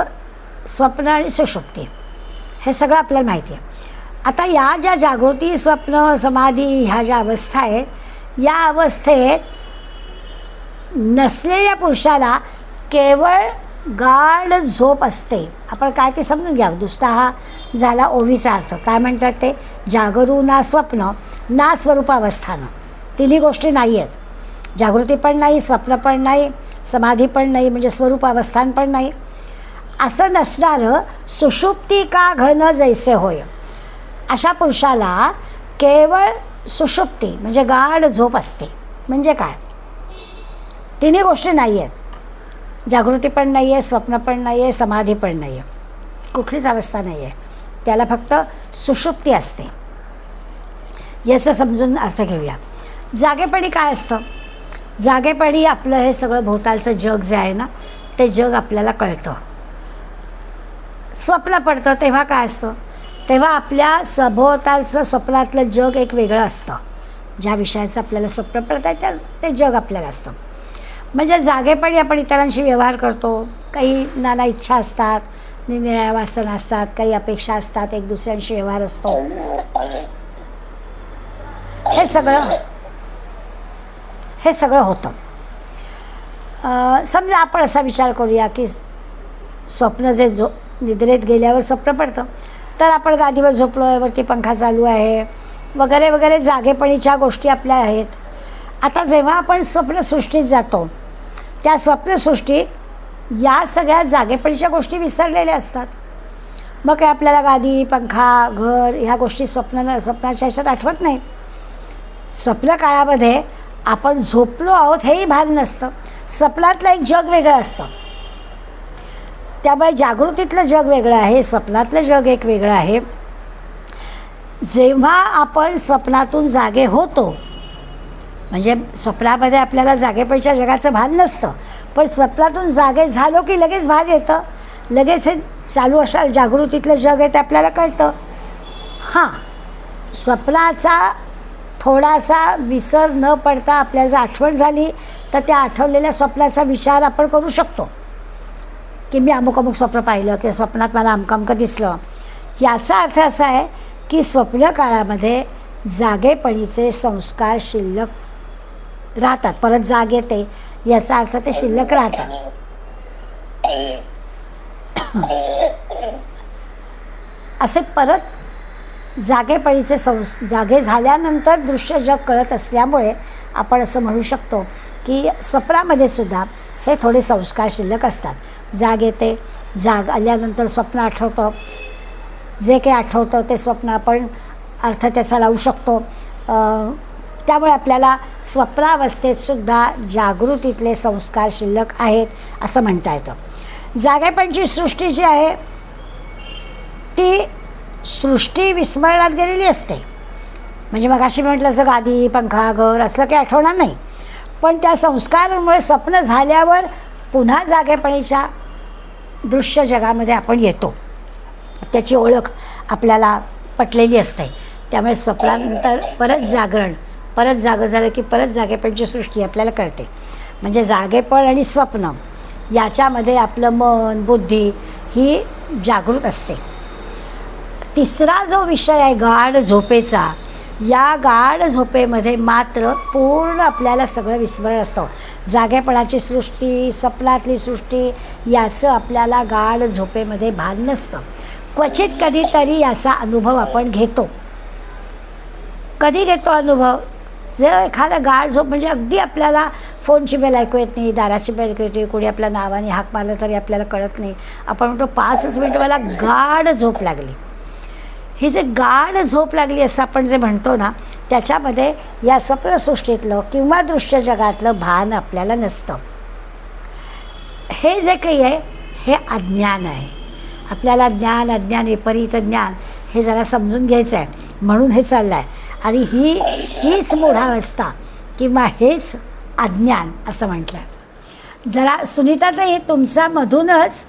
S1: स्वप्न आणि सुषुप्ती. हे सगळं आपल्याला माहिती आहे. आता या ज्या जागृती, स्वप्न, समाधी ह्या ज्या अवस्था आहेत, या अवस्थेत नसलेल्या पुरुषाला केवळ गाढ झोप असते. आपण काय ते समजून घ्या. दुसरा हा झाला ओवीचा अर्थ. काय म्हणतात ते? जागरू ना स्वप्न ना स्वरूपावस्थानं. तिन्ही गोष्टी नाही आहेत. जागृती पण नाही, स्वप्न पण नाही, समाधी पण नाही, म्हणजे स्वरूपावस्थान पण नाही. असं नसणारं सुषुप्ती का घन जैसे होय, अशा पुरुषाला केवळ सुषुप्ती म्हणजे गाढ झोप असते. म्हणजे काय? तिन्ही गोष्टी नाही आहेत. जागृती पण नाही आहे, स्वप्न पण नाही आहे, समाधी पण नाही आहे, कुठलीच अवस्था नाही आहे. त्याला फक्त सुषुप्ती असते. याचं समजून अर्थ घेऊया. जागेपणी काय असतं? जागेपणी आपलं हे सगळं भोवतालचं जग जे आहे ना, ते जग आपल्याला कळतं. स्वप्न पडतं तेव्हा काय असतं? तेव्हा आपल्या सभोवतालचं स्वप्नातलं जग एक वेगळं असतं. ज्या विषयाचं आपल्याला स्वप्न पडतं आहे ते जग आपल्याला असतं. म्हणजे जागेपणी आपण इतरांशी व्यवहार करतो. काही नाना इच्छा असतात, निरनिराळ्या वासना असतात, काही अपेक्षा असतात, एक दुसऱ्यांशी व्यवहार असतो. हे सगळं होतं. समजा आपण असा विचार करूया की स्वप्न जे निद्रेत गेल्यावर स्वप्न पडतं, तर आपण गादीवर झोपलो आहे, वरती पंखा चालू आहे वगैरे वगैरे, जागेपणीच्या गोष्टी आपल्या आहेत. आता जेव्हा आपण स्वप्नसृष्टीत जातो, त्या स्वप्नसृष्टीत या सगळ्या जागेपणीच्या गोष्टी विसरलेल्या असतात. मग काय आपल्याला गादी, पंखा, घर ह्या गोष्टी स्वप्नाच्या ह्याच्यात आठवत नाही. स्वप्न काळामध्ये आपण झोपलो आहोत हेही भान नसतं. स्वप्नातलं एक जग वेगळं असतं. त्यामुळे जागृतीतलं जग वेगळं आहे, स्वप्नातलं जग एक वेगळं आहे. जेव्हा आपण स्वप्नातून जागे होतो, म्हणजे स्वप्नामध्ये आपल्याला जागेपणीच्या जगाचं भान नसतं, पण स्वप्नातून जागे झालो की लगेच भान येतं. लगेच हे चालू असणार जागृतीतलं जग आहे ते आपल्याला कळतं. हां, स्वप्नाचा थोडासा विसर न पडता आपल्याला जर आठवण झाली तर त्या आठवलेल्या स्वप्नाचा विचार आपण करू शकतो की मी अमुक अमुक स्वप्न पाहिलं किंवा स्वप्नात मला अमकं अमकं दिसलं. याचा अर्थ असा आहे की स्वप्न काळामध्ये जागेपणीचे संस्कार शिल्लक राहतात, परत जाग येते याचा अर्थ ते शिल्लक राहतात. असे परत जागेपणीचे जागे झाल्यानंतर दृश्य जग कळत असल्यामुळे आपण असं म्हणू शकतो की स्वप्नामध्ये सुद्धा हे थोडे संस्कार शिल्लक असतात. जाग येते, जाग आल्यानंतर स्वप्न आठवतं, जे काही आठवतं ते स्वप्न आपण अर्थ त्याचा लावू शकतो. त्यामुळे आपल्याला स्वप्नावस्थेतसुद्धा जागृतीतले संस्कार शिल्लक आहेत असं म्हणता येतं. जागेपणची सृष्टी जी आहे ती सृष्टी विस्मरणात गेलेली असते. म्हणजे मग अशी म्हटलं असं गादी, पंखा, घर असलं काही आठवणार नाही, पण त्या संस्कारामुळे स्वप्न झाल्यावर पुन्हा जागेपणीच्या दृश्य जगामध्ये आपण येतो. त्याची ओळख आपल्याला पटलेली असते. त्यामुळे स्वप्नानंतर परत जागरण, परत जागं झालं की परत जागेपणची सृष्टी आपल्याला कळते. म्हणजे जागेपण आणि स्वप्न याच्यामध्ये आपलं मन, बुद्धी ही जागृत असते. तिसरा जो विषय आहे गाढ झोपेचा, या गाढ झोपेमध्ये मात्र पूर्ण आपल्याला सगळं विस्मरण असतं. जागेपणाची सृष्टी, स्वप्नातली सृष्टी याचं आपल्याला गाढ झोपेमध्ये भान नसतं. क्वचित कधीतरी याचा अनुभव आपण घेतो. कधी घेतो अनुभव? जर एखादा गाढ झोप म्हणजे अगदी आपल्याला फोनची बेल ऐकू येत नाही, दाराची बेल ऐकू येते, कोणी आपल्या नावाने हाक मारलं तरी आपल्याला कळत नाही. आपण म्हणतो 5 मिनिट मला गाढ झोप लागली. ही जे गाढ झोप लागली असं आपण जे म्हणतो ना, त्याच्यामध्ये या स्वप्नसृष्टीतलं किंवा दृश्य जगातलं भान आपल्याला नसतं. हे जे काही आहे हे अज्ञान आहे. आपल्याला ज्ञान, अज्ञान, विपरीत ज्ञान हे जरा समजून घ्यायचं आहे, म्हणून हे चाललं आहे. आणि हीच मूढावस्था किंवा हेच अज्ञान असं म्हटलं आहे. जरा सुनीताताई, तुमचा मधूनच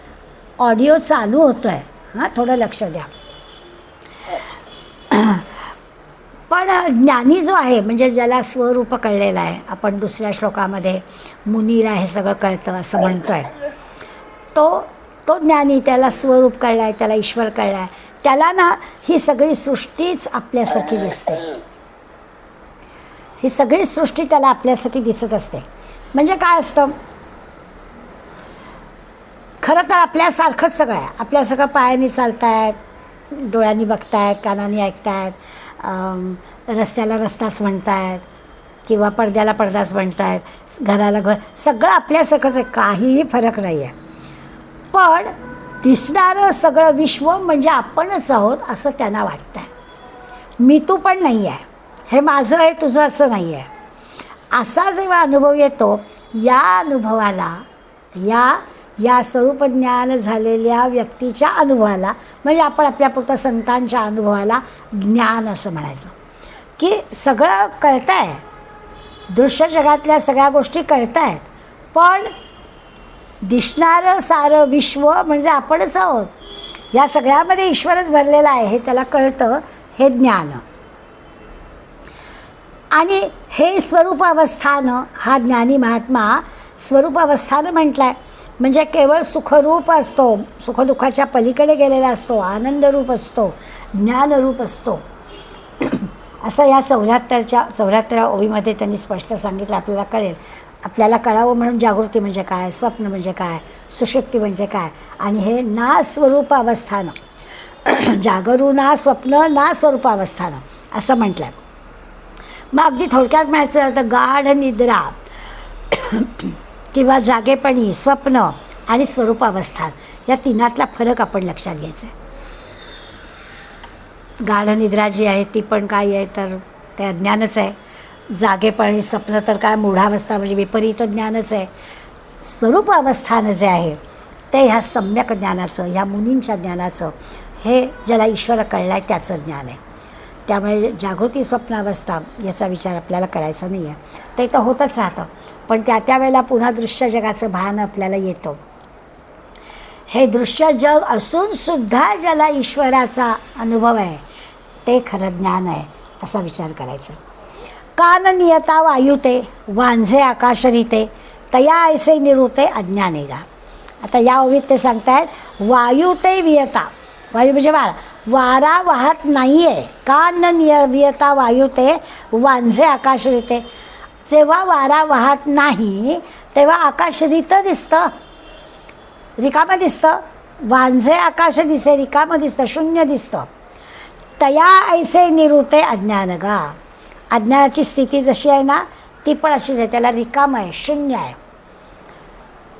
S1: ऑडिओ चालू होतो आहे, हां, थोडं लक्ष द्या. पण ज्ञानी जो आहे म्हणजे ज्याला स्वरूप कळलेलं आहे, आपण दुसऱ्या श्लोकामध्ये मुनीला हे सगळं कळतं असं म्हणतो आहे, तो ज्ञानी, त्याला स्वरूप कळलं आहे, त्याला ईश्वर कळला आहे, त्याला ना ही सगळी सृष्टीच आपल्यासारखी दिसते. ही सगळी सृष्टी त्याला आपल्यासारखी दिसत असते. म्हणजे काय असतं, खरं तर आपल्यासारखंच सगळं आहे. आपल्यासारखं पायाने चालतायत, डोळ्यांनी बघतायत, कानाने ऐकतायत, रस्त्याला रस्ताच म्हणतायत किंवा पडद्याला पडदाच म्हणतायत, घराला घर, सगळं आपल्यासारखंच आहे, काहीही फरक नाही आहे. पण दिसणारं सगळं विश्व म्हणजे आपणच आहोत असं त्यांना वाटतं आहे. मी तू पण नाही आहे, हे माझं आहे तुझं असं नाही आहे. असा जेव्हा अनुभव येतो, या अनुभवाला, या स्वरूपज्ञान झालेल्या व्यक्तीच्या अनुभवाला, म्हणजे आपण आपल्यापुरतं संतांच्या अनुभवाला ज्ञान असं म्हणायचं. की सगळं कळतं आहे, दृश्य जगातल्या सगळ्या गोष्टी कळत आहेत, पण दिसणारं सारं विश्व म्हणजे आपणच आहोत, या सगळ्यामध्ये ईश्वरच भरलेला आहे हे त्याला कळतं. हे ज्ञान. आणि हे स्वरूपावस्थानं, हा ज्ञानी महात्मा स्वरूपावस्थानं म्हटलं आहे. म्हणजे केवळ सुखरूप असतो, सुखदुःखाच्या पलीकडे गेलेला असतो, आनंदरूप असतो, ज्ञानरूप असतो असं या 74व्या ओळीमध्ये त्यांनी स्पष्ट सांगितलं. आपल्याला कळेल, आपल्याला कळावं म्हणून जागृती म्हणजे काय, स्वप्न म्हणजे काय, सुषुप्ती म्हणजे काय. आणि हे ना स्वरूपावस्थानं, जागरू ना स्वप्न ना स्वरूपावस्थानं असं म्हटलं आहे. मग अगदी थोडक्यात म्हणायचं तर गाढ निद्रा किंवा जागेपणी, स्वप्न आणि स्वरूपावस्थान या तिनातला फरक आपण लक्षात घ्यायचा आहे. गाढ निद्रा जी आहे ती पण काय आहे तर ते अज्ञानच आहे. जागेपणी स्वप्न तर काय मूढावस्था म्हणजे विपरीत ज्ञानच आहे. स्वरूपावस्थान जे आहे ते ह्या सम्यक ज्ञानाचं, ह्या मुनींच्या ज्ञानाचं, हे ज्याला ईश्वर कळलं आहे त्याचं ज्ञान आहे. त्यामुळे जागृती स्वप्नावस्था याचा विचार आपल्याला करायचा नाही आहे. ते तर होतच राहतं, पण त्या वेळेला पुन्हा दृश्य जगाचं भान आपल्याला येतं. हे दृश्य जग असूनसुद्धा ज्याला ईश्वराचा अनुभव आहे ते खरं ज्ञान आहे असा विचार करायचा. कान नियता वायुते वांझे आकाशरिते तया ऐसे निरुते अज्ञानेगा. आता या ओळीत ते सांगतायत वायू ते वियता, वायू म्हणजे वारा वाहत नाही आहे. कान वियता वायू ते वांझे आकाशरिते. जेव्हा वारा वाहत नाही तेव्हा आकाश रितं दिसतं, रिकामं दिसतं. वांझे आकाश दिसे, रिकामं दिसतं, शून्य दिसतं. तया ऐसे निरुते अज्ञानगा. अज्ञानाची स्थिती जशी आहे ना ती पण अशीच आहे, त्याला रिकामं आहे, शून्य आहे.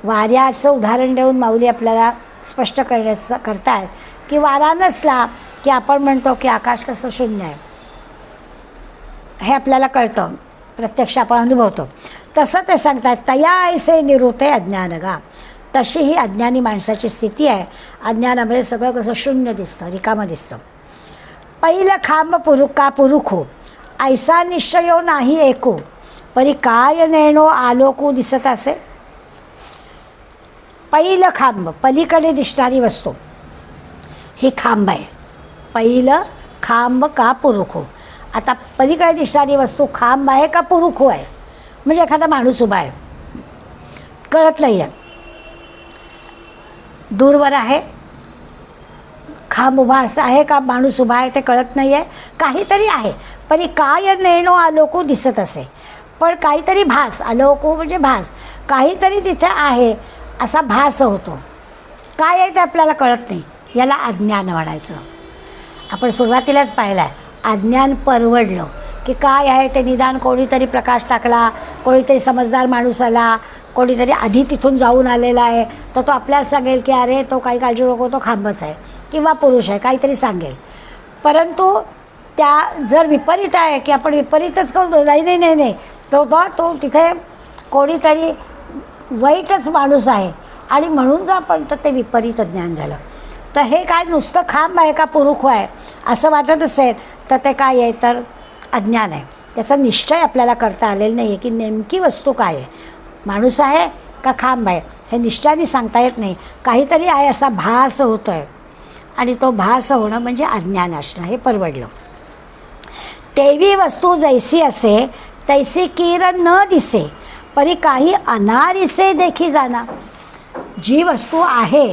S1: वाऱ्याचं उदाहरण देऊन माऊली आपल्याला स्पष्ट करतायत की वारा नसला की आपण म्हणतो की आकाश कसं शून्य आहे, हे आपल्याला कळतं, प्रत्यक्ष आपण अनुभवतो. तसं ते सांगतात, तया ऐसे निरुते अज्ञानगा. तशी ही अज्ञानी माणसाची स्थिती आहे. अज्ञानामध्ये सगळं कसं शून्य दिसतं, रिकामं दिसतं. पहिलं खांब पुरुका पुरुखो ऐसा निश्चयो नाही ऐकू, परी काय नेणो आलोकू दिसत असे. पहिलं खांब, पलीकडे दिसणारी वस्तू ही खांब आहे. पहिलं खांब का पुरुखो. आता पलीकडे दिसणारी वस्तू खांब आहे का पुरुखो आहे, म्हणजे एखादा माणूस उभा आहे, कळत नाही आहे. दूरवर आहे, खांब उभा असं आहे का माणूस उभा आहे ते कळत नाही आहे. काहीतरी आहे, परी काय नेणो आलोकू दिसत असे. पण काहीतरी भास, आलोकू म्हणजे भास, काहीतरी तिथे आहे असा भास होतो. काय आहे ते आपल्याला कळत नाही, याला अज्ञान म्हणायचं. आपण सुरुवातीलाच पाहिलं आहे, अज्ञान परवडलं की काय आहे ते निदान कोणीतरी प्रकाश टाकला, कोणीतरी समजदार माणूस आला, कोणीतरी आधी तिथून जाऊन आलेला आहे, तर तो आपल्याला सांगेल की अरे तो काही काळजी नको, तो खांबच आहे किंवा पुरुष आहे, काहीतरी सांगेल. परंतु त्या जर विपरीत आहे की आपण विपरीतच करून नाही नाही नाही नाही तो तिथे कोणीतरी वाईटच माणूस आहे आणि म्हणून जर आपण तर ते विपरीत ज्ञान झालं. तर हे काय नुसतं खांब आहे का पुरुख आहे असं वाटत असेल तर ते काय आहे, तर अज्ञान आहे. त्याचा निश्चय आपल्याला करता आलेला नाही आहे की नेमकी वस्तू काय आहे, माणूस आहे का खांब आहे, हे निश्चयाने सांगता येत नाही. काहीतरी आहे असा भास होतो आहे आणि तो भास होणं म्हणजे अज्ञान असणं, हे परवडलं. तेवी वस्तू जैसी असे तैसी किरण न दिसे, परी काही अनारिसे देखी जाना. जी वस्तू आहे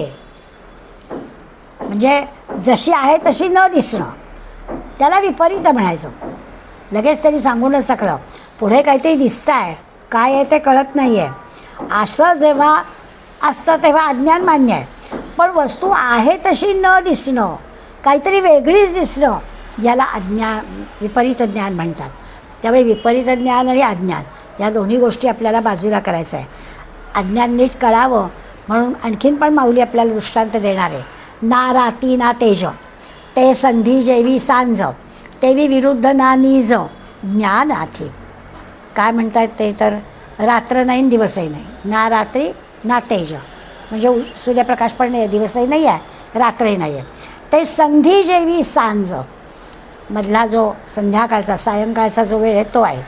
S1: म्हणजे जशी आहे तशी न दिसणं, त्याला विपरीत म्हणायचं. लगेच तरी सांगूनच सकलं, पुढे काहीतरी दिसतं आहे, काय आहे ते कळत नाही आहे, असं जेव्हा असतं तेव्हा अज्ञान मान्य आहे. पण वस्तू आहे तशी न दिसणं, काहीतरी वेगळीच दिसणं, याला विपरीत ज्ञान म्हणतात. त्यामुळे विपरीत ज्ञान आणि अज्ञान या दोन्ही गोष्टी आपल्याला बाजूला करायचं आहे. अज्ञान नीट कळावं म्हणून आणखीन पण माऊली आपल्याला दृष्टांत देणार आहे. ना राती ना तेज, ते संधी जेवी सांज, तेवी विरुद्ध ना नीज ज्ञान आथी. काय म्हणतात ते, तर रात्र नाही दिवसही नाही, ना रात्री ना तेज, म्हणजे सूर्यप्रकाश पण नाही, दिवसही नाही आहे, रात्रही नाही आहे. ते संधी जेवी सांज, मधला जो संध्याकाळचा सायंकाळचा जो वेळ आहे तो आहे.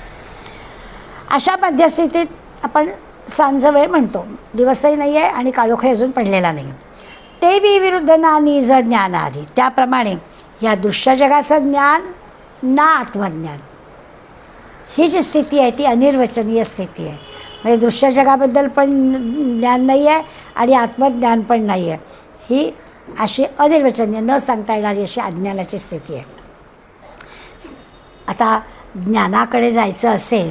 S1: अशा मध्यस्थितीत आपण सांज वेळ म्हणतो, दिवसही नाही आहे आणि काळोखही अजून पडलेला नाही. ते बी विरुद्ध ना निज ज्ञान आधी. त्याप्रमाणे या दृश्य जगाचं ज्ञान ना आत्मज्ञान, ही जी स्थिती आहे ती अनिर्वचनीय स्थिती आहे. म्हणजे दृश्य जगाबद्दल पण ज्ञान नाही आहे आणि आत्मज्ञान पण नाही आहे. ही अशी अनिर्वचनीय न सांगता येणारी अशी अज्ञानाची स्थिती आहे. आता ज्ञानाकडे जायचं असेल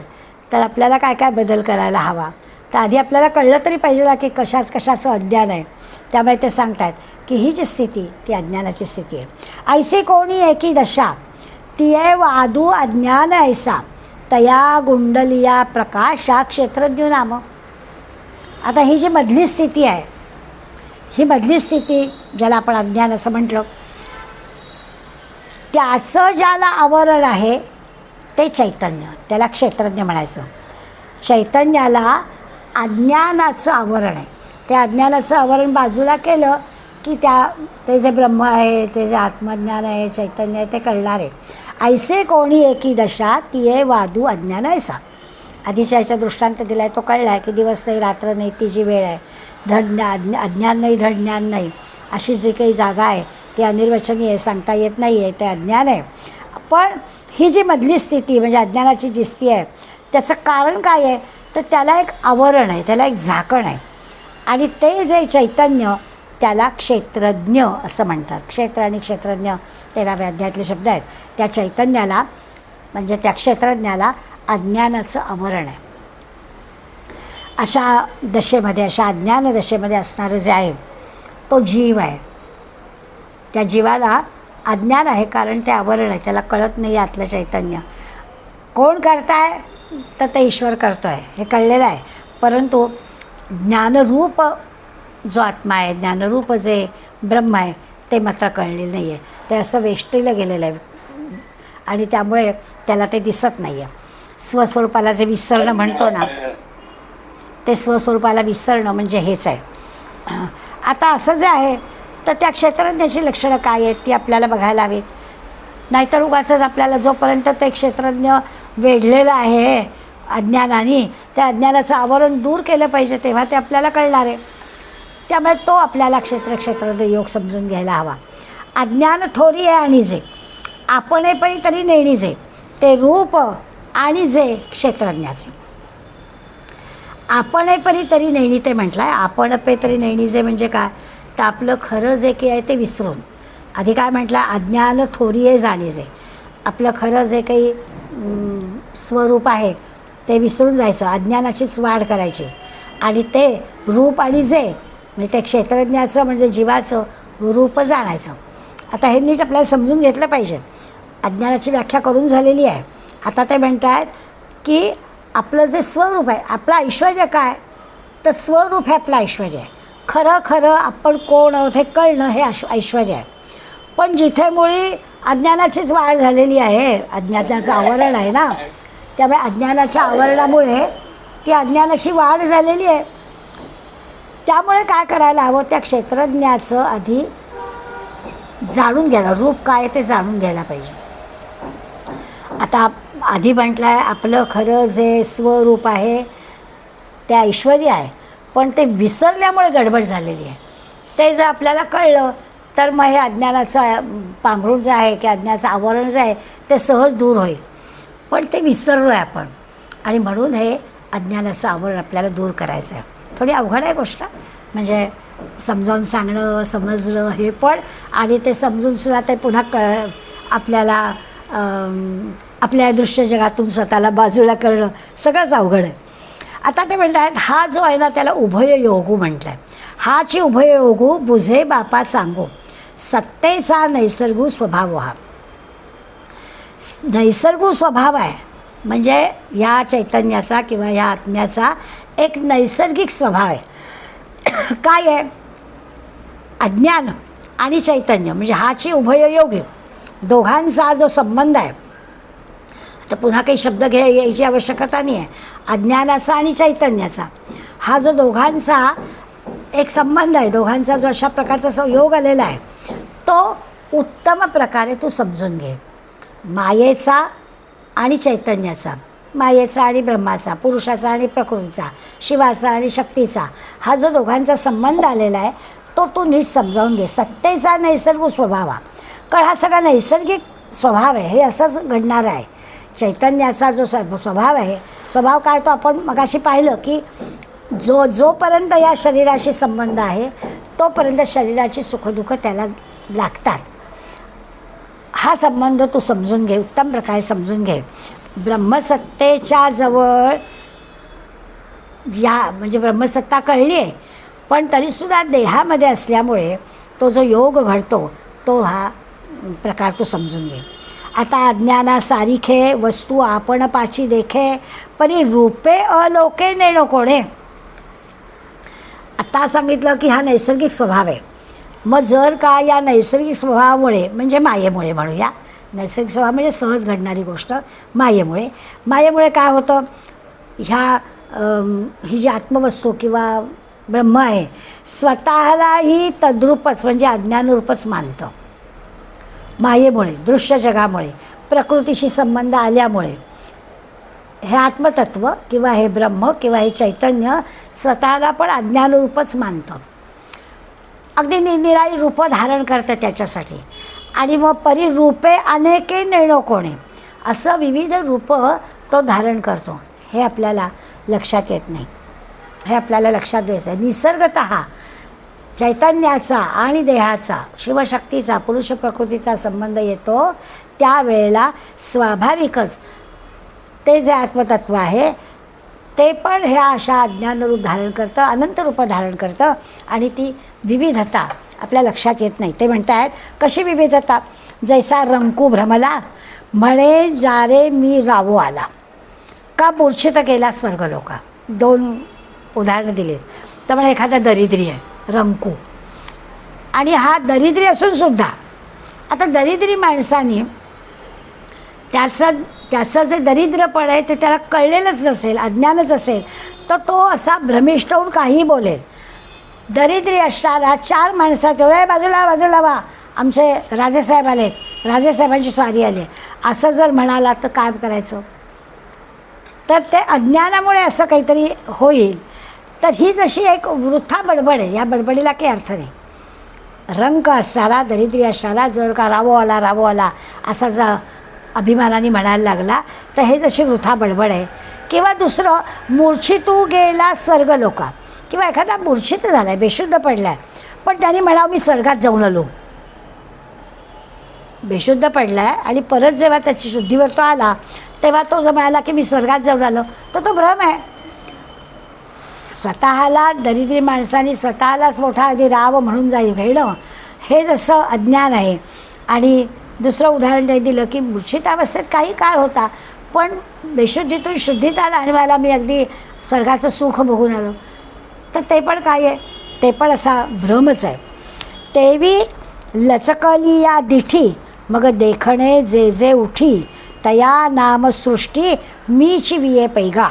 S1: तर आपल्याला काय काय बदल करायला हवा, तर आधी आपल्याला कळलं तरी पाहिजे ना की कशाचं अज्ञान आहे. त्यामुळे ते सांगतात की ही जी स्थिती ती अज्ञानाची स्थिती आहे. ऐसे कोणी एकी दशा तिये वादू अज्ञान ऐसा, तया गुंडलिया प्रकाशा क्षेत्रज्ञ नाम. आता ही जी मधली स्थिती आहे, ही मधली स्थिती ज्याला आपण अज्ञान असं म्हटलं, त्याचं ज्याला आवरण आहे ते चैतन्य, त्याला क्षेत्रज्ञ म्हणायचं. चैतन्याला अज्ञानाचं आवरण आहे. त्या अज्ञानाचं आवरण बाजूला केलं की ते जे ब्रह्म आहे, ते जे आत्मज्ञान आहे, चैतन्य आहे, ते कळणार आहे. ऐसे कोणी एकी दशा तिये वादू अज्ञान ऐसा. आधीच्या याच्या दृष्टांत दिला आहे तो कळला आहे की दिवस नाही रात्र नाही ती जी वेळ आहे, अज्ञान नाही धड ज्ञान नाही, अशी जी काही जागा आहे ती अनिर्वचनीय आहे, सांगता येत नाही आहे, ते अज्ञान आहे. पण ही जी मधली स्थिती म्हणजे अज्ञानाची जी स्थिती आहे त्याचं कारण काय आहे, तर त्याला एक आवरण आहे, त्याला एक झाकण आहे. आणि ते जे चैतन्य त्याला क्षेत्रज्ञ असं म्हणतात. क्षेत्र आणि क्षेत्रज्ञ 13व्या अध्यायातले शब्द आहेत. त्या चैतन्याला म्हणजे त्या क्षेत्रज्ञाला अज्ञानाचं आवरण आहे. अशा दशेमध्ये, अशा अज्ञान दशेमध्ये असणारं जे आहे तो जीव आहे. त्या जीवाला अज्ञान आहे कारण ते आवरण आहे, त्याला कळत नाही आतलं चैतन्य. कोण करताय तर ते ईश्वर करतो आहे हे कळलेलं आहे, परंतु ज्ञानरूप जो आत्मा आहे, ज्ञानरूप जे ब्रह्म आहे ते मात्र कळलेलं नाही आहे. ते असं वेष्टीला गेलेलं आहे आणि त्यामुळे त्याला ते दिसत नाही आहे. स्वस्वरूपाला जे विसरणं म्हणतो ना, ते स्वस्वरूपाला विसरणं म्हणजे हेच आहे. आता असं जे आहे तर त्या क्षेत्रज्ञाची लक्षणं काय आहेत ती आपल्याला बघायला हवी. नाहीतर उगाचच आपल्याला जोपर्यंत ते क्षेत्रज्ञ वेढलेलं आहे अज्ञानाने, त्या अज्ञानाचं आवरण दूर केलं पाहिजे तेव्हा ते आपल्याला कळणार आहे. त्यामुळे तो आपल्याला क्षेत्रज्ञ योग समजून घ्यायला हवा. अज्ञान थोरी आहे आणि जे आपणे पण तरी नेणी जे, ते रूप आणि जे क्षेत्रज्ञाचे. आपणे परी तरी नेणी ते म्हटलं आहे. आपण पे तरी नेणी जे म्हणजे काय, तर आपलं खरं जे काही आहे ते विसरून, आधी काय म्हटलं, अज्ञान थोरी आहे जाणीजे, आपलं खरं जे काही स्वरूप आहे ते विसरून जायचं, अज्ञानाचीच वाढ करायची आणि ते रूप आणि जे म्हणजे ते क्षेत्रज्ञाचं म्हणजे जीवाचं रूप जाणायचं. आता हे नीट आपल्याला समजून घेतलं पाहिजे. अज्ञानाची व्याख्या करून झालेली आहे. आता ते म्हणत आहेत की आपलं जे स्वरूप आहे, आपलं ऐश्वर्य काय, तर स्वरूप हे आपलं ऐश्वर्य आहे. खरं खरं आपण कोण आहोत हे कळणं हे ऐश्वर्य आहे. पण जिथे मुळी अज्ञानाचीच वाढ झालेली आहे, अज्ञानाचं आवरण आहे ना, त्यामुळे अज्ञानाच्या आवरणामुळे ती अज्ञानाची वाढ झालेली आहे. त्यामुळे काय करायला हवं, त्या क्षेत्रज्ञाचं आधी जाणून घ्यायला, रूप काय ते जाणून घ्यायला पाहिजे. आता आधी म्हटलं आहे आपलं खरं जे स्वरूप आहे ते ऐश्वर्य आहे, पण ते विसरल्यामुळे गडबड झालेली आहे. ते जर आपल्याला कळलं तर मग हे अज्ञानाचं पांघरूण जे आहे की अज्ञानाचं आवरण जे आहे ते सहज दूर होईल. पण ते विसरलो आहे आपण आणि म्हणून हे अज्ञानाचं आवरण आपल्याला दूर करायचं आहे. थोडी अवघड आहे गोष्ट, म्हणजे समजावून सांगणं, समजलं हे पण, आणि ते समजूनसुद्धा ते पुन्हा आपल्याला आपल्या दृश्य जगातून स्वतःला बाजूला करणं सगळंच अवघड आहे. आता ते म्हणत आहेत हा जो आहे ना त्याला उभययोगू म्हटलं आहे. हाची उभययोगू बुझे बापा सांगू, सत्तेचा नैसर्गू स्वभाव. हा नैसर्गू स्वभाव आहे म्हणजे ह्या चैतन्याचा किंवा ह्या आत्म्याचा एक नैसर्गिक स्वभाव आहे. काय आहे, अज्ञान आणि चैतन्य म्हणजे हाची उभययोगी दोघांचा जो संबंध आहे. तर पुन्हा काही शब्द यायची आवश्यकता नाही आहे. अज्ञानाचा आणि चैतन्याचा हा जो दोघांचा एक संबंध आहे, दोघांचा जो अशा प्रकारचा संयोग आलेला आहे तो उत्तम प्रकारे तू समजून घे. मायेचा आणि चैतन्याचा, मायेचा आणि ब्रह्माचा, पुरुषाचा आणि प्रकृतीचा, शिवाचा आणि शक्तीचा हा जो दोघांचा संबंध आलेला आहे तो तू नीट समजावून घे. सत्तेचा नैसर्गिक स्वभाव, कारण हा सगळा नैसर्गिक स्वभाव आहे, हे असंच घडणार आहे. चैतन्याचा जो स्वभाव आहे, स्वभाव काय तो आपण मगाशी पाहिलं की जोपर्यंत या शरीराशी संबंध आहे तोपर्यंत शरीराची सुखदुःख त्याला लागतात. हा संबंध तू समजून घे, उत्तम प्रकारे समजून घे. ब्रह्मसत्तेच्या जवळ या म्हणजे ब्रह्मसत्ता कळली आहे, पण तरीसुद्धा देहामध्ये असल्यामुळे तो जो योग घडतो तो हा प्रकार तू समजून घे. आता अज्ञाना सारिखे वस्तू आपण पाची देखे, परी रूपे अलोके नेणो कोणे. आता सांगितलं की हा नैसर्गिक स्वभाव आहे. मग जर का या नैसर्गिक स्वभावामुळे म्हणजे मायेमुळे म्हणूया, नैसर्गिक स्वभाव म्हणजे सहज घडणारी गोष्ट, मायेमुळे काय होतं, ही जी आत्मवस्तू किंवा ब्रह्म आहे स्वतःलाही तद्रूपच म्हणजे अज्ञानरूपच मानतं. मायेमुळे, दृश्य जगामुळे, प्रकृतीशी संबंध आल्यामुळे हे आत्मतत्व किंवा हे ब्रह्म किंवा हे चैतन्य स्वतःला पण अज्ञानरूपच मानतं. अगदी निराळी रूपं धारण करतं त्याच्यासाठी. आणि मग परिरूपे अनेके नेणो कोणे, असं विविध रूपं तो धारण करतो. हे आपल्याला लक्षात येत नाही, हे आपल्याला लक्षात द्यायचं आहे. निसर्गतः चैतन्याचा आणि देहाचा, शिवशक्तीचा, पुरुष प्रकृतीचा संबंध येतो, त्यावेळेला स्वाभाविकच ते जे आत्मतत्व आहे ते पण ह्या अशा अज्ञान रूप धारण करतं, अनंत रूप धारण करतं आणि ती विविधता आपल्या लक्षात येत नाही. ते म्हणतायत कशी विविधता? जैसा रंकू भ्रमला म्हणे जारे मी रावो आला, का मूर्छित केला स्वर्गलोका. 2 उदाहरणं दिली. तर म्हणजे एखादा दरिद्री आहे रंकू, आणि हा दरिद्री असून सुद्धा, आता दरिद्री माणसाने त्याचं जे दरिद्रपण आहे ते त्याला कळलेलंच नसेल, अज्ञानच असेल, तर तो असा भ्रमिष्ट होऊन काहीही बोलेल. दरिद्री असणारा 4 माणसात बाजूला बाजूला वा, आमचे राजेसाहेब आले, राजेसाहेबांची स्वारी आली, असं जर म्हणाला तर काय करायचं? तर ते अज्ञानामुळे असं काहीतरी होईल. तर ही जशी एक वृथा बडबड आहे, या बडबडीला काही अर्थ नाही. रंक असणारा, दरिद्री असणारा जर का रावो आला असा जर अभिमानाने म्हणायला लागला तर हे जशी वृथा बडबड आहे. किंवा दुसरं, मूर्छितू गेला स्वर्गलोका, किंवा एखादा मूर्छित झाला आहे, बेशुद्ध पडला आहे, पण त्याने म्हणावं मी स्वर्गात जाऊन आलो. बेशुद्ध पडला आहे आणि परत जेव्हा त्याची शुद्धीवर तो आला तेव्हा तो जर म्हणाला की मी स्वर्गात जाऊन आलो, तर तो भ्रम आहे. स्वतःला दरिद्री माणसाने स्वतःलाच मोठा आधी राव म्हणून घेणं हे जसं अज्ञान आहे. आणि दुसरं उदाहरण ते दिलं की मूर्छित अवस्थेत काही काळ होता, पण बेशुद्धीतून शुद्धीत आला आणि मला मी अगदी स्वर्गाचं सुख बघून आलो, तर ते पण काय आहे? ते पण असा भ्रमच आहे. तेवी लचकली या दिठी मग देखणे जे जे उठी तया नामसृष्टी मीची विये पैगा.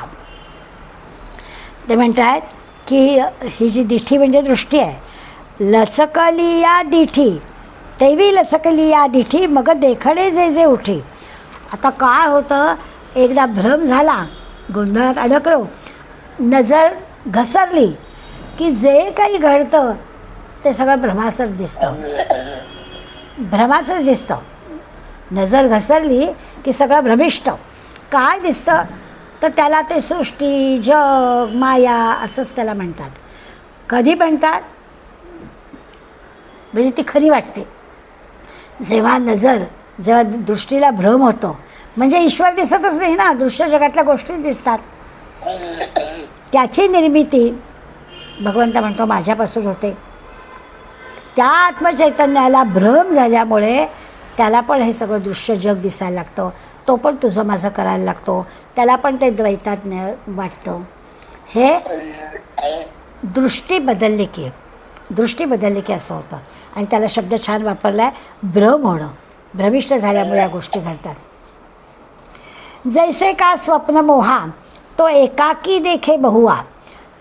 S1: ते म्हणतात की ही जी दिठी म्हणजे दृष्टी आहे. लचकली या दिठी, तेवी लचकली या दिठी मग देखणे जे जे उठी. आता काय होतं, एकदा भ्रम झाला, गोंधळात अडकलो, नजर घसरली की जे काही घडतं ते सगळं भ्रमाचंच दिसतं, भ्रमाचंच दिसतं. नजर घसरली की सगळं भ्रमिष्ट. काय दिसतं? तर त्याला ते सृष्टी, जग, माया असंच त्याला म्हणतात. कधी म्हणतात? म्हणजे ती खरी वाटते जेव्हा जेव्हा दृष्टीला भ्रम होतो, म्हणजे ईश्वर दिसतच नाही ना, दृश्य जगातल्या गोष्टी दिसतात. त्याची निर्मिती भगवंत म्हणतो माझ्यापासून होते. त्या आत्मचैतन्याला भ्रम झाल्यामुळे त्याला पण हे सगळं दृश्य जग दिसायला लागतं, तो पण तुझं माझं करायला लागतो, त्याला पण ते द्वैतात वाटतं. हे दृष्टी बदलली की असं होतं. आणि त्याला शब्द छान वापरला आहे, भ्रम होणं, भ्रमिष्ट झाल्यामुळे या गोष्टी घडतात. जैसे का स्वप्न मोहा तो एकाकी देखे बहुआ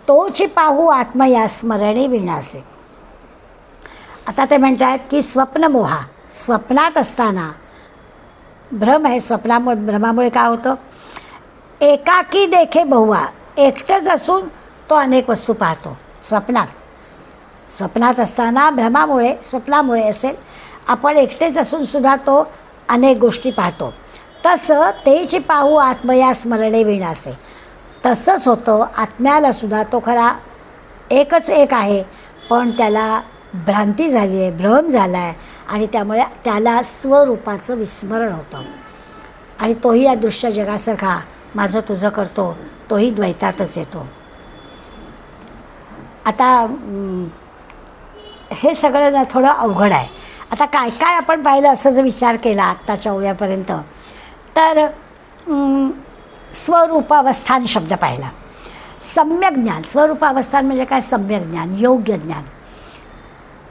S1: तोची पाहू आत्मा या स्मरणे विनासे. आता ते म्हणतात की स्वप्नमोहा, स्वप्नात असताना भ्रम आहे. भ्रमामुळे काय होतं? एकाकी देखे बहुआ, एकटंच असून तो अनेक वस्तू पाहतो. स्वप्नात असताना भ्रमामुळे, स्वप्नामुळे असेल, आपण एकटेच असून सुद्धा तो अनेक गोष्टी पाहतो. तसं तेची पाहू आत्मया स्मरणे विनासे. तसंच होतं आत्म्याला सुद्धा. तो खरा एकच एक आहे, पण त्याला भ्रांती झाली आहे, भ्रम झाला आहे, आणि त्यामुळे त्याला स्वरूपाचं विस्मरण होतं. आणि तोही या दृश्य जगासारखा माझं तुझं करतो, तोही द्वैतातच येतो. आता हे सगळं ना थोडं अवघड आहे. आता काय काय आपण पाहिलं असं जर विचार केला आत्ताच्या ओव्यापर्यंत, तर स्वरूपावस्थान शब्द पाहिला. सम्यक ज्ञान, स्वरूपावस्थान म्हणजे काय? सम्यक ज्ञान, योग्य ज्ञान.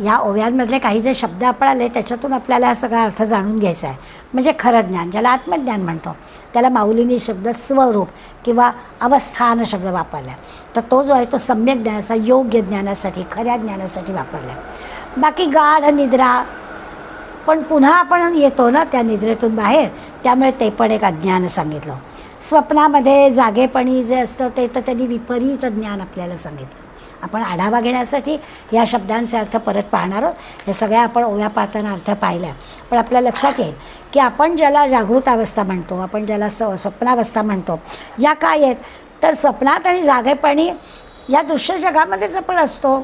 S1: या ओव्यांमधले काही जे शब्द आपण आले त्याच्यातून आपल्याला हा सगळा अर्थ जाणून घ्यायचा आहे. म्हणजे खरं ज्ञान, ज्याला आत्मज्ञान म्हणतो, त्याला माऊलींनी शब्द स्वरूप किंवा अवस्थान शब्द वापरला. तर तो जो आहे तो सम्यक ज्ञानाचा, योग्य ज्ञानासाठी, खऱ्या ज्ञानासाठी वापरला. बाकी गाढ निद्रा, पण पुन्हा आपण येतो ना त्या निद्रेतून बाहेर, त्यामुळे ते पण एक अज्ञान सांगितलं. स्वप्नामध्ये जागेपणी जे असतं ते तर त्यांनी विपरीत ज्ञान आपल्याला सांगितलं. आपण आढावा घेण्यासाठी या शब्दांचे अर्थ परत पाहणार आहोत. हे सगळ्या आपण ओव्या पाहताना अर्थ पाहिला, पण आपल्या लक्षात येईल की आपण ज्याला जागृत अवस्था म्हणतो, आपण ज्याला स्वप्नावस्था म्हणतो, या काय आहेत? तर स्वप्नात आणि जागेपणी या दृश्य जगामध्येच आपण असतो.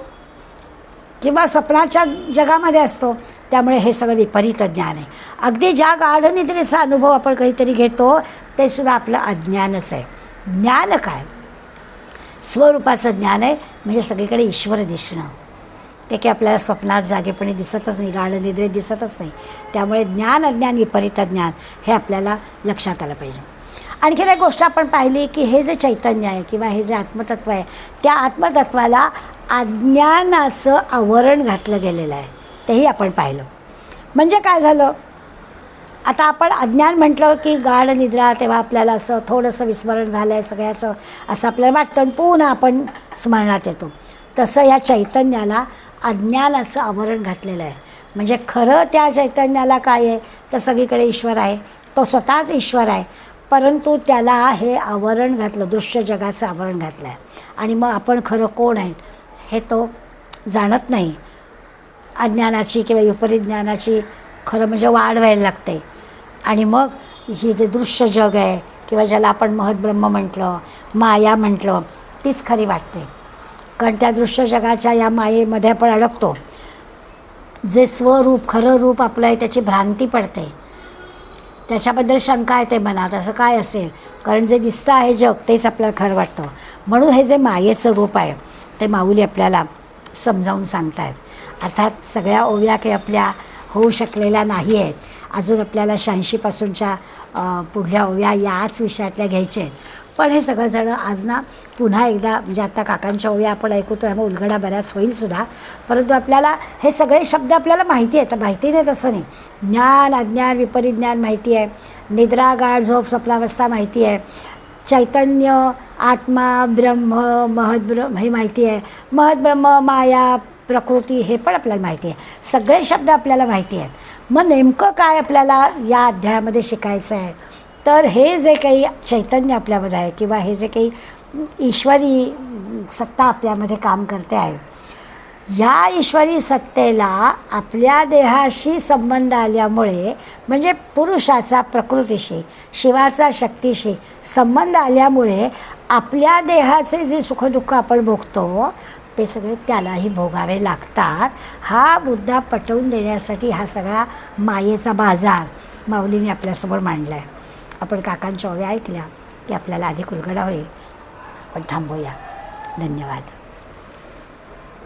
S1: किंवा स्वप्नाच्या जगामध्ये असतो. त्यामुळे हे सगळं विपरीत ज्ञान आहे. अगदी ज्या गाढनिद्रेचा अनुभव आपण काहीतरी घेतो ते सुद्धा आपलं अज्ञानच आहे. ज्ञान काय? स्वरूपाचं ज्ञान आहे, म्हणजे सगळीकडे ईश्वर दिसणं. ते काही आपल्याला स्वप्नात जागेपणी दिसतच नाही, गाढनिद्रेत दिसतच नाही. त्यामुळे ज्ञान अज्ञान विपरीत ज्ञान हे आपल्याला लक्षात आलं पाहिजे. आणखीन एक गोष्ट आपण पाहिली की हे जे चैतन्य आहे किंवा हे जे आत्मतत्व आहे, त्या आत्मतत्वाला अज्ञानाचं आवरण घातलं गेलेलं आहे, तेही आपण पाहिलं. म्हणजे काय झालं, आता आपण अज्ञान म्हटलं की गाढ निद्रा, तेव्हा आपल्याला असं थोडंसं विस्मरण झालं आहे सगळ्याचं असं आपल्याला वाटतं आणि पुन्हा आपण स्मरणात येतो. तसं या चैतन्याला अज्ञानाचं आवरण घातलेलं आहे. म्हणजे खरं त्या चैतन्याला काय आहे तर सगळीकडे ईश्वर आहे, तो स्वतःच ईश्वर आहे, परंतु त्याला हे आवरण घातलं, दृश्य जगाचं आवरण घातलं आहे. आणि मग आपण खरं कोण आहे हे तो जाणत नाही. अज्ञानाची किंवा विपरीत ज्ञानाची खरं म्हणजे वाढ व्हायला लागते. आणि मग ही जे दृश्य जग आहे किंवा ज्याला आपण महद्ब्रह्म म्हटलं, माया म्हटलं, तीच खरी वाटते. कारण त्या दृश्य जगाच्या या मायेमध्ये आपण अडकतो. जे स्वरूप खरं रूप आपलं आहे त्याची भ्रांती पडते, त्याच्याबद्दल शंका येते मनात, असं काय असेल, कारण जे दिसतं आहे जग तेच आपल्याला खरं वाटतं. म्हणून हे जे मायेचं रूप आहे ते माऊली आपल्याला समजावून सांगत आहेत. अर्थात सगळ्या ओव्या काही आपल्या होऊ शकलेल्या नाही आहेत. अजून आपल्याला 86पासूनच्या पुढल्या ओव्या याच विषयातल्या घ्यायच्या आहेत. पण हे सगळं जण आज ना पुन्हा एकदा, म्हणजे आता काकांच्या ओव्या आपण ऐकतो त्यामुळे उलगडा बऱ्याच होईलसुद्धा, परंतु आपल्याला हे सगळे शब्द आपल्याला माहिती आहेत. माहिती नाही तसं नाही, ज्ञान अज्ञान विपरीत ज्ञान माहिती आहे, निद्रा गाढ झोप स्वप्नावस्था माहिती आहे, चैतन्य आत्मा ब्रह्म महद्ब्रह्म हे माहिती आहे, महद्ब्रह्म माया प्रकृती हे पण आपल्याला माहिती आहे. सगळे शब्द आपल्याला माहिती आहेत. मग नेमकं काय आपल्याला या अध्यायामध्ये शिकायचं आहे तर हे जे काही चैतन्य आपल्यामध्ये आहे किंवा हे जे काही ईश्वरी सत्ता आपल्यामध्ये काम करते आहे, ह्या ईश्वरी सत्तेला आपल्या देहाशी संबंध आल्यामुळे, म्हणजे पुरुषाचा प्रकृतीशी, शिवाचा शक्तीशी संबंध आल्यामुळे आपल्या देहाचे जे सुखदुःख आपण भोगतो ते सगळे त्यालाही भोगावे लागतात. हा मुद्दा पटवून देण्यासाठी हा सगळा मायेचा बाजार माऊलीने आपल्यासमोर मांडला आहे. आपण काकांच्या ओव्या ऐकल्या की आपल्याला अधिक उलगडा होईल. पण थांबूया. धन्यवाद.